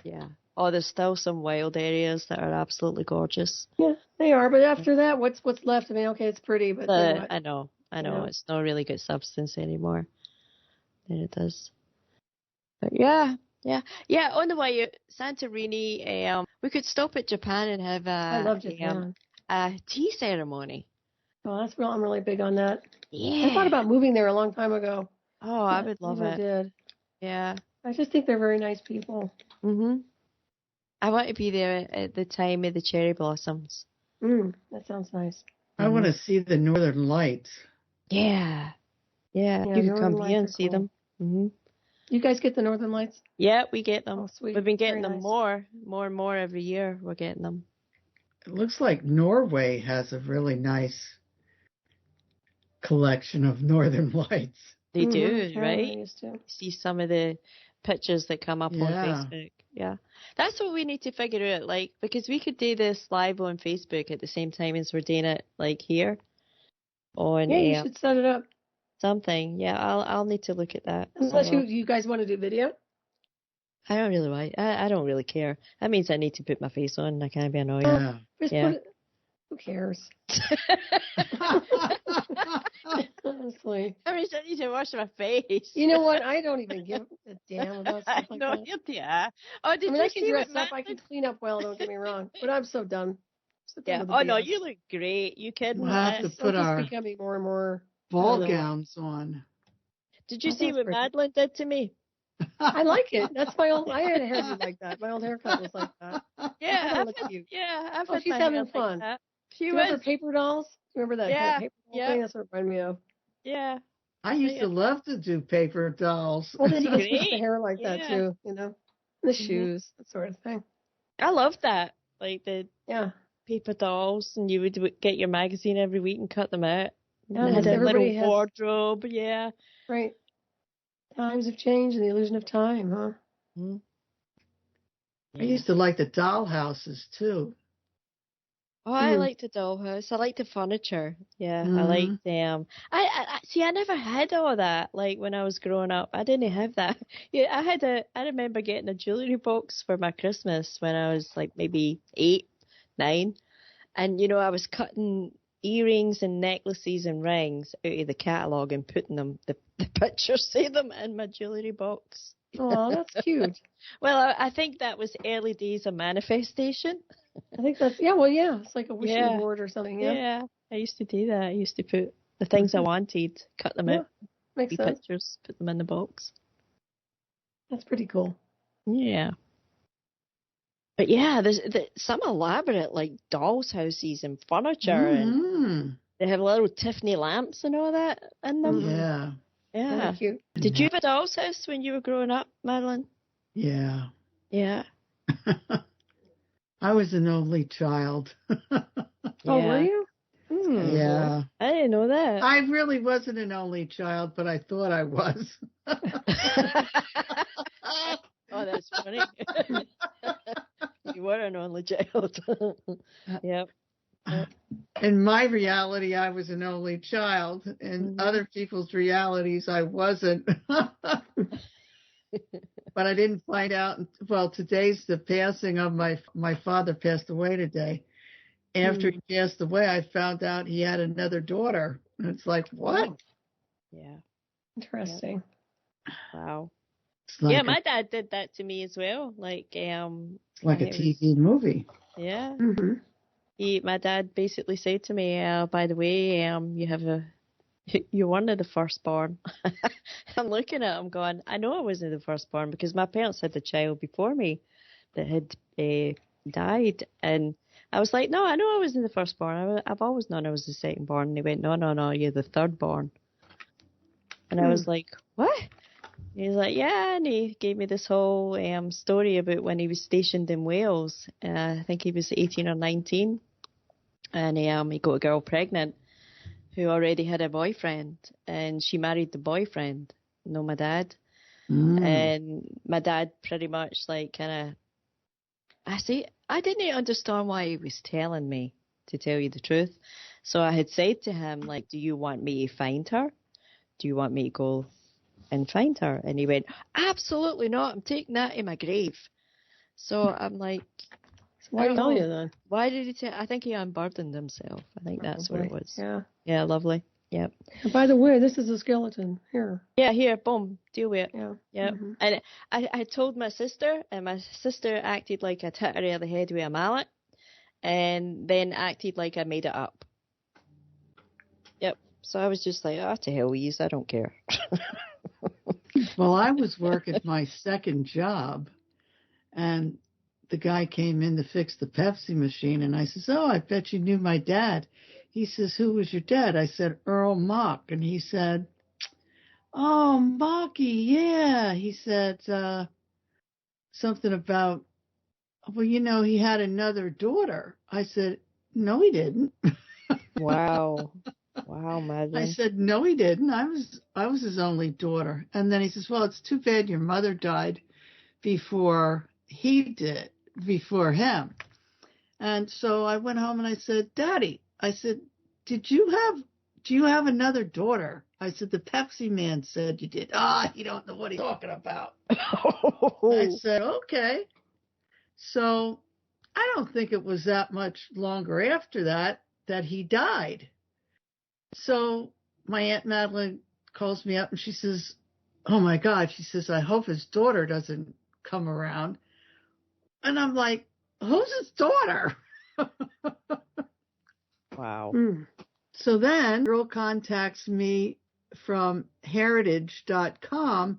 Yeah. Oh, there's still some wild areas that are absolutely gorgeous. Yeah, they are. But after that, what's left? I mean, okay, it's pretty, but I know. It's not really good substance anymore. Then it does. But yeah. On the way out, Santorini. We could stop at Japan and have I love Japan. A tea ceremony. Oh, that's real. I'm really big on that. Yeah. I thought about moving there a long time ago. Oh, I would love it. I did. Yeah. I just think they're very nice people. I want to be there at the time of the cherry blossoms. That sounds nice. I want to see the Northern Lights. Yeah. You could come here and see them. You guys get the Northern Lights? Yeah, we get them. Oh, sweet. We've been getting very them nice. more and more every year. We're getting them. It looks like Norway has a really nice collection of Northern Lights. They do, right? I used to. See some of the pictures that come up on Facebook. Yeah. That's what we need to figure out, like, because we could do this live on Facebook at the same time as we're doing it, like, here. You should set it up. Something. Yeah, I'll need to look at that. Unless you guys want to do video? I don't really want. I don't really care. That means I need to put my face on. I can't be annoyed. Who cares? Honestly. I mean, I need to wash my face. You know what? I don't even give a damn about stuff like that. Yeah. Oh, did you I see can dress what up. I can clean up well. Don't get me wrong. But I'm so done. Yeah. Oh no, you look great. You kidding? We'll have to put our becoming more and more ball gowns on. Did you see what Madeline did to me? I like it. That's my old. I had a hairdo like that. My old haircut was like that. Yeah, I've had she's having fun. Like she was. Remember paper dolls? Remember that? Paper doll thing? That's what it reminded me of. Yeah. I used to love to do paper dolls. Well, then you can switch the hair like that too. The shoes, that sort of thing. I love that. Like the paper dolls, and you would get your magazine every week and cut them out. Yeah, and had a little wardrobe. Yeah. Right. Times have changed and the illusion of time, huh? I used to like the doll houses, too. Oh, I liked the dollhouse. I liked the furniture. Yeah, I liked them. I never had all that. Like, when I was growing up, I didn't have that. Yeah, I remember getting a jewelry box for my Christmas when I was, like, maybe 8, 9. And, I was cutting earrings and necklaces and rings out of the catalogue and putting them, the pictures of them in my jewellery box. Oh, that's cute. Well, I think that was early days of manifestation. I think that's, it's like a wishing board or something. Yeah, I used to do that. I used to put the things I wanted, cut them out, makes sense. Pictures, put them in the box. That's pretty cool. Yeah. But yeah, there's some elaborate like dolls' houses and furniture, and they have little Tiffany lamps and all that in them. Yeah. Yeah. Very cute. Did you have a doll's house when you were growing up, Madeline? Yeah. Yeah. I was an only child. Oh, were you? Yeah. I didn't know that. I really wasn't an only child, but I thought I was. Oh, that's funny. You were an only child. Yep. In my reality, I was an only child. In other people's realities, I wasn't. But I didn't find out. Well, today's the passing of my father passed away today. After he passed away, I found out he had another daughter. And it's like, what? Yeah. Interesting. Wow. Like my dad did that to me as well. Like, it's like a TV movie. Yeah. My dad basically said to me, by the way, you're one of the firstborn. I'm looking at him going, I know I wasn't the firstborn because my parents had a child before me that had died. And I was like, no, I know I wasn't the firstborn. I've always known I was the secondborn. And he went, no, you're the thirdborn. And I was like, what? And he's like, yeah. And he gave me this whole story about when he was stationed in Wales. I think he was 18 or 19. And he got a girl pregnant who already had a boyfriend. And she married the boyfriend, my dad. And my dad pretty much like kind of, I didn't understand why he was telling me, to tell you the truth. So I had said to him, like, do you want me to find her? Do you want me to go and find her? And he went, absolutely not. I'm taking that in my grave. So I'm like, why did he tell you then? Why did he tell? I think he unburdened himself. I think that's what it was. Yeah. Yeah, lovely. Yep. And by the way, this is a skeleton. Here. Yeah, here, boom, deal with it. Yeah. Yep. And I told my sister, and my sister acted like I'd hit her over the head with a mallet, and then acted like I made it up. Yep. So I was just like, to hell with you, I don't care. Well, I was working my second job, and the guy came in to fix the Pepsi machine, and I says, oh, I bet you knew my dad. He says, who was your dad? I said, Earl Mock. And he said, oh, Mocky, yeah. He said something about, well, he had another daughter. I said, no, he didn't. Wow. Wow, Madeline. I said, no, he didn't. I was his only daughter. And then he says, well, it's too bad your mother died before before him. And so I went home and I said, Daddy, I said, do you have another daughter? I said, the Pepsi man said you did. You don't know what he's talking about. I said, okay. So I don't think it was that much longer after that he died. So my Aunt Madeline calls me up and she says, oh my God, she says, I hope his daughter doesn't come around. And I'm like, who's his daughter? Wow. So then girl contacts me from heritage.com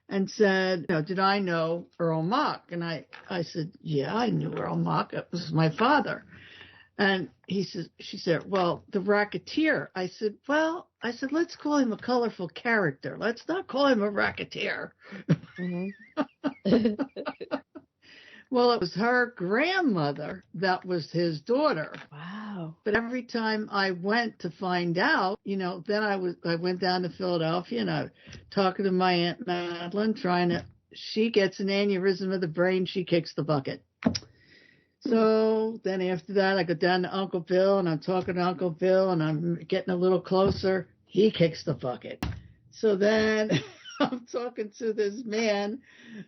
and said, did I know Earl Mock? And I said, yeah, I knew Earl Mock. It was my father. And she said, well, the racketeer. I said, let's call him a colorful character. Let's not call him a racketeer. Well, it was her grandmother that was his daughter. Wow. But every time I went to find out, then I went down to Philadelphia and I was talking to my Aunt Madeline, she gets an aneurysm of the brain, she kicks the bucket. So then after that, I go down to Uncle Bill and I'm talking to Uncle Bill and I'm getting a little closer. He kicks the bucket. So then I'm talking to this man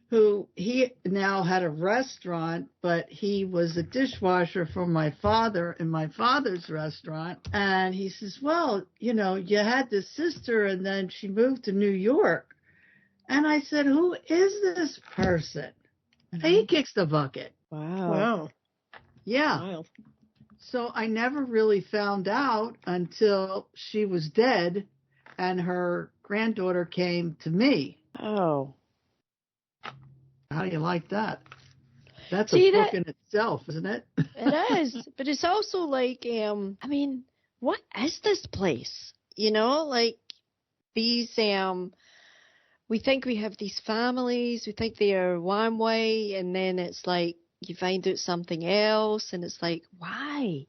who he now had a restaurant, but he was a dishwasher for my father in my father's restaurant. And he says, well, you had this sister and then she moved to New York. And I said, who is this person? And he kicks the bucket. Wow. Yeah. Wild. So I never really found out until she was dead and her granddaughter came to me. Oh. How do you like that? That's See, a book in itself, isn't it? It is. But it's also like, I mean, what is this place? You know, like these, we think we have these families, we think they are one way, and then it's like you find out something else, and it's like, why?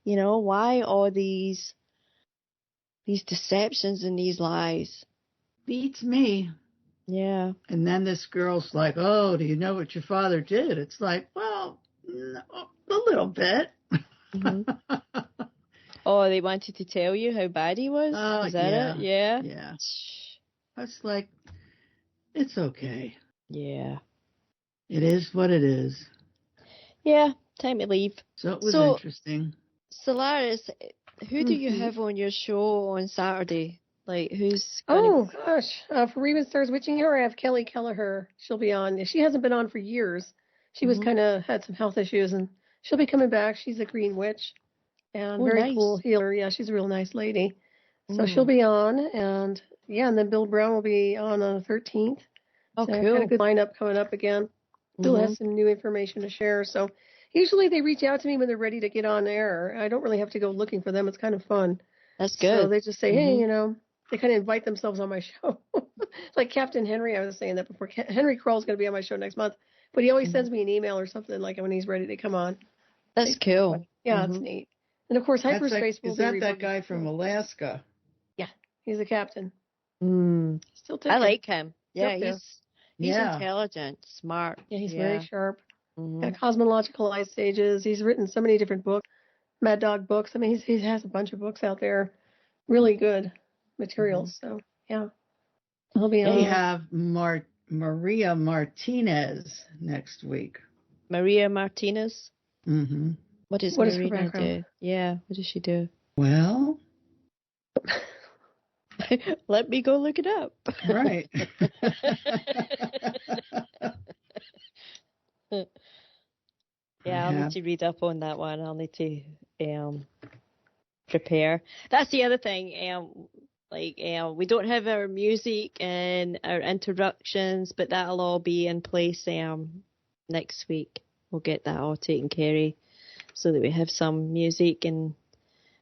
You know, why all these deceptions and these lies? Beats me. Yeah. And then this girl's like, oh, do you know what your father did? It's like, well, no, a little bit. Mm-hmm. Oh, they wanted to tell you how bad he was? Is that it? Yeah. Yeah. I was like, it's okay. Yeah. It is what it is. Yeah, time to leave. So it was interesting. Solaris, who do you have on your show on Saturday? Like, who's Oh, gosh. For Raven Stars Witching Hour, I have Kelly Kelleher. She'll be on. She hasn't been on for years. She was kind of had some health issues, and she'll be coming back. She's a green witch and very cool healer. Yeah, she's a real nice lady. So she'll be on, and then Bill Brown will be on the 13th. Oh, so cool. Got a good lineup coming up again. Bill has some new information to share. So usually they reach out to me when they're ready to get on air. I don't really have to go looking for them. It's kind of fun. That's good. So they just say, hey, you know, they kind of invite themselves on my show. Like Captain Henry, I was saying that before. Henry Kroll's going to be on my show next month, but he always sends me an email or something like when he's ready to come on. That's cool. Yeah, it's neat. And of course, Hyperspace will be. Is that guy from Alaska? Yeah, he's a captain. Still taking. I like him. Yeah, he's Yeah. intelligent, smart. Yeah, he's very sharp. Got cosmological ice stages. He's written so many different books, Mad Dog books. I mean, he has a bunch of books out there, really good materials. So yeah, he'll be on. We have Maria Martinez next week. Maria Martinez. Mm-hmm. What does her Marina background? do? Yeah, what does she do? Well, let me go look it up. Right. Yeah, I'll need to read up on that one. I'll need to prepare. That's the other thing. We don't have our music and our introductions, but that'll all be in place next week. We'll get that all taken care of so that we have some music, and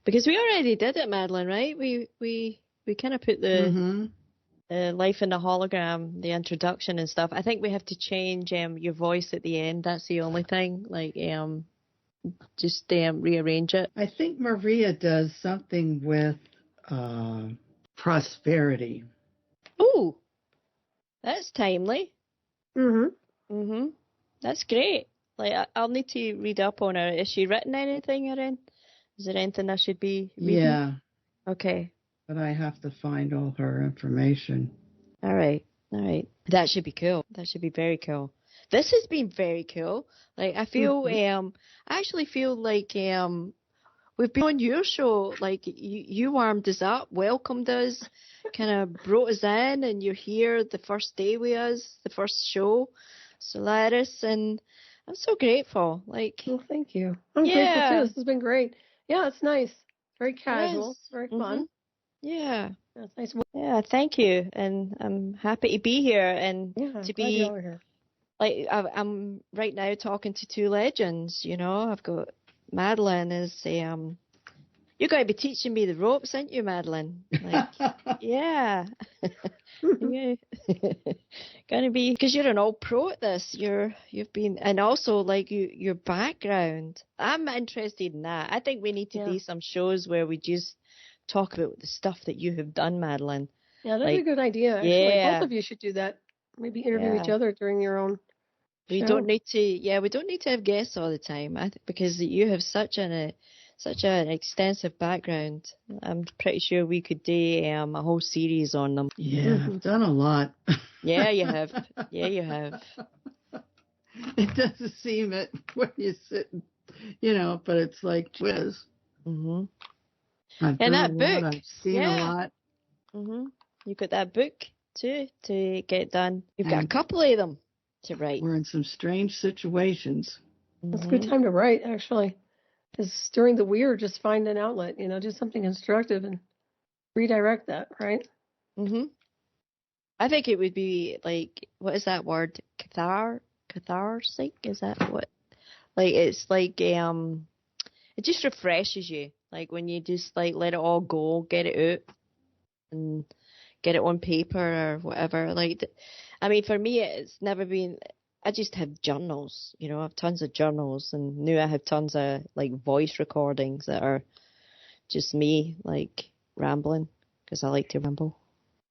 because we already did it, Madeline, right? We kind of put the Life in the Hologram, the introduction and stuff. I think we have to change your voice at the end. That's the only thing. Like, just rearrange it. I think Maria does something with prosperity. Ooh, that's timely. Mm-hmm. That's great. Like, I'll need to read up on her. Is she written anything, Erin? Is there anything I should be reading? Yeah. Okay. But I have to find all her information. All right. That should be cool. That should be very cool. This has been very cool. Like, I feel, I actually feel like we've been on your show. Like, you warmed us up, welcomed us, kind of brought us in, and you're here the first day with us, the first show, Solaris, and I'm so grateful. Like, well, thank you. I'm grateful too. This has been great. Yeah, it's nice. Very casual. Very fun. Yeah. That's nice. Yeah, thank you. And I'm happy to be here and to be here. Like, I'm right now talking to two legends, you know. I've got Madeline is you're going to be teaching me the ropes, aren't you, Madeline? Like, yeah. Yeah. Going to be, because you're an old pro at this. You've been, and also like your background. I'm interested in that. I think we need to do some shows where we just talk about the stuff that you have done, Madeline. Yeah, that'd be a good idea. Actually, both of you should do that. Maybe interview each other during your own. We don't need to have guests all the time. Because you have such an extensive background. I'm pretty sure we could do a whole series on them. Yeah, I've done a lot. Yeah, you have. Yeah, you have. It doesn't seem it when you sit, but it's like whiz. Mm-hmm. I've done that a book. lot. I've seen a lot. Mm-hmm. You got that book too to get done. You've got a couple of them to write. We're in some strange situations. It's a good time to write, actually. Because during the weird, just find an outlet, do something constructive and redirect that, right? Mm-hmm. I think it would be like, what is that word? Catharsis? Is that what? Like, it's like, it just refreshes you. Like, when you just, like, let it all go, get it out, and get it on paper or whatever. Like, I mean, for me, it's never been, I just have journals, I have tons of journals, and now I have tons of, like, voice recordings that are just me, like, rambling, because I like to ramble.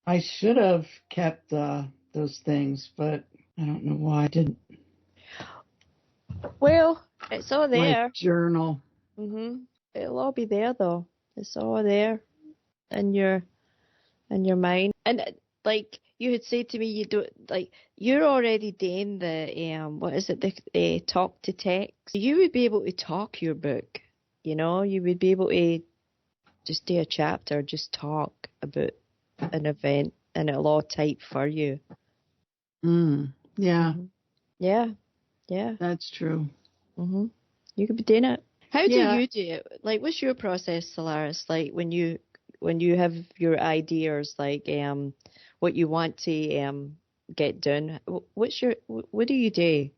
I should have kept those things, but I don't know why I didn't. Well, it's all there. My journal. Mhm. It'll all be there, though. It's all there in your mind. And like you had said to me, you don't like you're already doing the what is it? The talk to text. You would be able to talk your book. You would be able to just do a chapter, just talk about an event, and it'll all type for you. Yeah. Mm-hmm. Yeah. That's true. Mhm. You could be doing it. How do you do it? Like, what's your process, Solaris? Like, when you have your ideas, like what you want to get done. What do you do?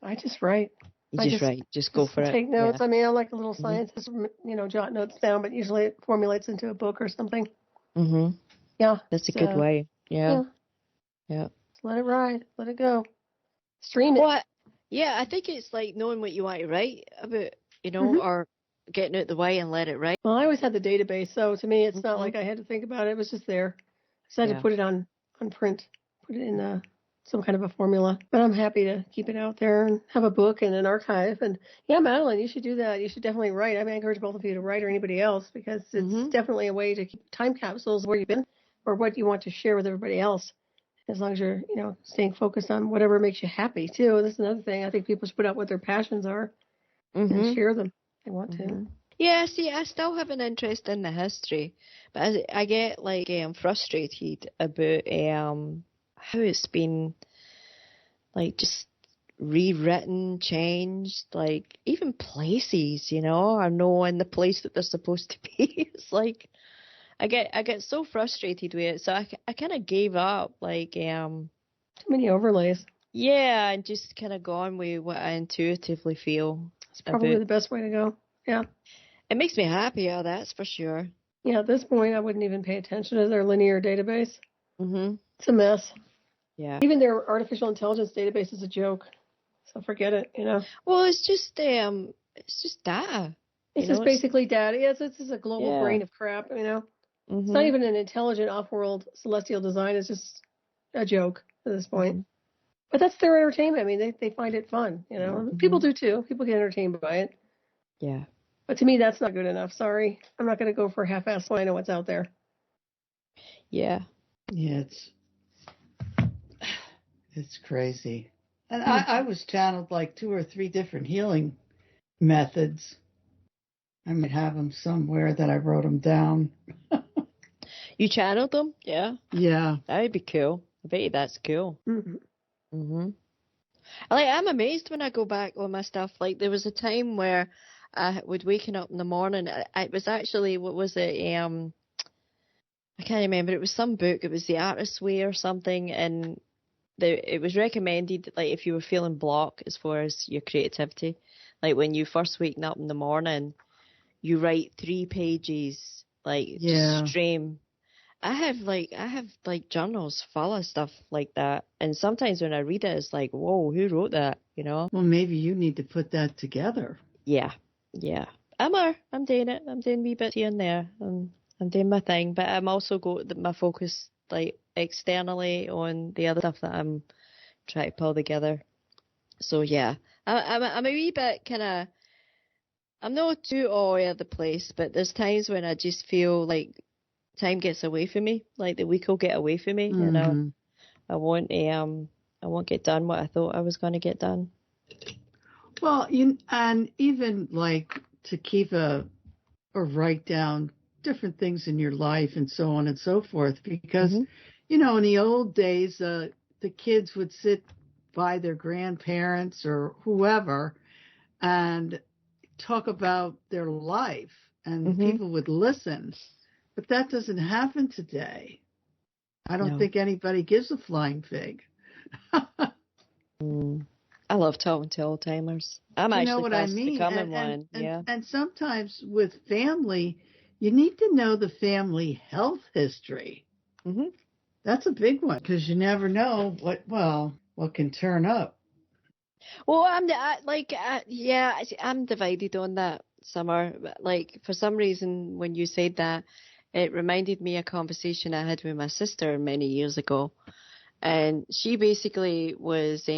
I just write. You just write. Just go for it. Take notes. Yeah. I mean, I'm like a little scientist, jot notes down, but usually it formulates into a book or something. Mhm. Yeah. That's a good way. Yeah. Just let it ride. Let it go. Stream it. Well, yeah, I think it's like knowing what you want to write about, or getting out the way and let it write. Well, I always had the database, so to me, it's not like I had to think about it. It was just there. So I had to put it on print, put it in some kind of a formula. But I'm happy to keep it out there and have a book and an archive. And yeah, Madeline, you should do that. You should definitely write. I mean, I encourage both of you to write, or anybody else, because it's definitely a way to keep time capsules where you've been or what you want to share with everybody else. As long as you're, staying focused on whatever makes you happy too. This is another thing. I think people should put out what their passions are and share them if they want to. Yeah, see, I still have an interest in the history, but I get like frustrated about how it's been like just rewritten, changed, like even places, are not in the place that they're supposed to be. It's like I get so frustrated with it, so I kind of gave up, like too many overlays. Yeah, and just kind of gone with what I intuitively feel. It's probably the best way to go. Yeah. It makes me happier, that's for sure. Yeah, at this point, I wouldn't even pay attention to their linear database. Mhm. It's a mess. Yeah. Even their artificial intelligence database is a joke. So forget it, Well, it's just data. It's just basically data. Yeah, it's just a global brain of crap, It's not even an intelligent off-world celestial design. It's just a joke at this point. But that's their entertainment. I mean, they find it fun, People do too. People get entertained by it. Yeah. But to me, that's not good enough. Sorry. I'm not going to go for half-assed when I know what's out there. Yeah. Yeah, it's crazy. And I was channeled like 2 or 3 different healing methods. I might have them somewhere that I wrote them down. You channeled them? Yeah. Yeah. That would be cool. I bet you that's cool. I'm amazed when I go back on my stuff. Like, there was a time where I would waking up in the morning. It was actually, what was it? I can't remember. It was some book. It was The Artist's Way or something. And it was recommended, like, if you were feeling blocked as far as your creativity, like when you first waking up in the morning, you write 3 pages, like, just stream. I have journals full of stuff like that. And sometimes when I read it, it's like, whoa, who wrote that? Well, maybe you need to put that together. Yeah. I'm doing it. I'm doing wee bits here and there. I'm doing my thing, but I'm also got my focus like externally on the other stuff that I'm trying to pull together. So yeah, I'm a wee bit kind of. I'm not too all over the place, but there's times when I just feel like time gets away from me, like the week will get away from me. I won't get done what I thought I was going to get done. Well, and even like to keep or write down different things in your life and so on and so forth, because in the old days, the kids would sit by their grandparents or whoever and talk about their life, and people would listen. But that doesn't happen today. I don't think anybody gives a flying fig. I love talking to old timers. I'm actually fast becoming one. And sometimes with family, you need to know the family health history. That's a big one, because you never know what can turn up. Well, I'm divided on that, Summer. Like, for some reason, when you said that, it reminded me of a conversation I had with my sister many years ago. And she basically was,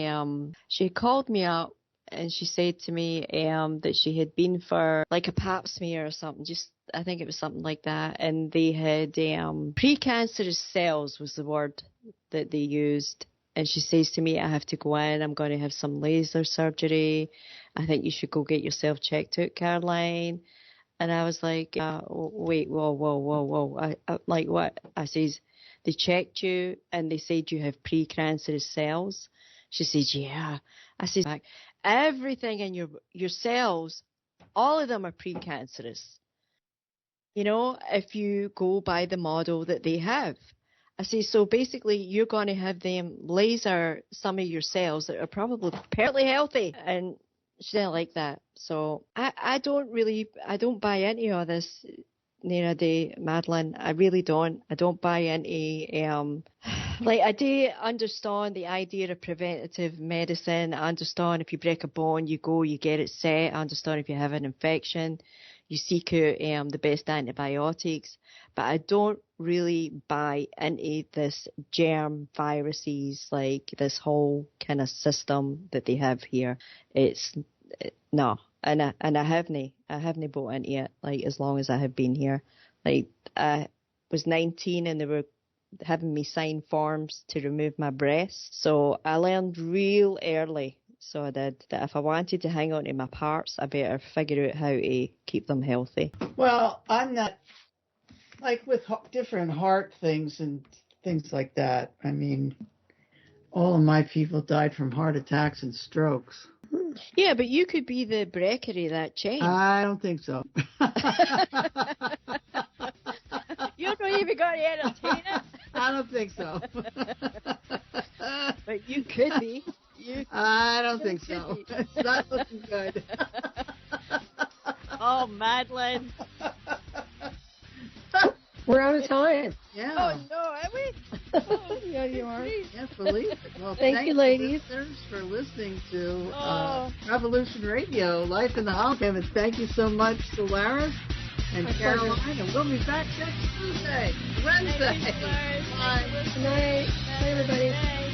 she called me up and she said to me that she had been for like a pap smear or something, I think it was something like that. And they had precancerous cells was the word that they used. And she says to me, I have to go in, I'm going to have some laser surgery. I think you should go get yourself checked out, Caroline. And I was like, wait, whoa. Like what? I says, they checked you and they said you have precancerous cells. She says, yeah. I says, everything in your cells, all of them are precancerous. If you go by the model that they have. I say, so basically you're going to have them laser some of your cells that are probably perfectly healthy. And she didn't like that. So I don't buy into all this, Nina Day, Madeline. I really don't. I don't buy into, I do understand the idea of preventative medicine. I understand if you break a bone, you get it set. I understand if you have an infection, you seek out the best antibiotics. But I don't really buy into this germ viruses, like this whole kind of system that they have here. No. And I haven't bought into it, like, as long as I have been here. Like, I was 19 and they were having me sign forms to remove my breasts. So I learned real early, so I did, that if I wanted to hang on to my parts, I better figure out how to keep them healthy. Well, I'm not, like, with different heart things and things like that. I mean, all of my people died from heart attacks and strokes. Yeah, but you could be the breaker of that chain. I don't think so. You don't even got to entertain it. I don't think so. But you could be. I don't think so. It's not looking good. Oh, Madeline. We're out of time. Yeah. Oh, no, are we? Oh, yeah, you are. Yes, believe it. Well, thank you, ladies, for listening to Revolution Radio, Life in the Hologram. And thank you so much, Solaris and Caroline. And we'll be back next Wednesday. Bye. Good night. Bye, everybody.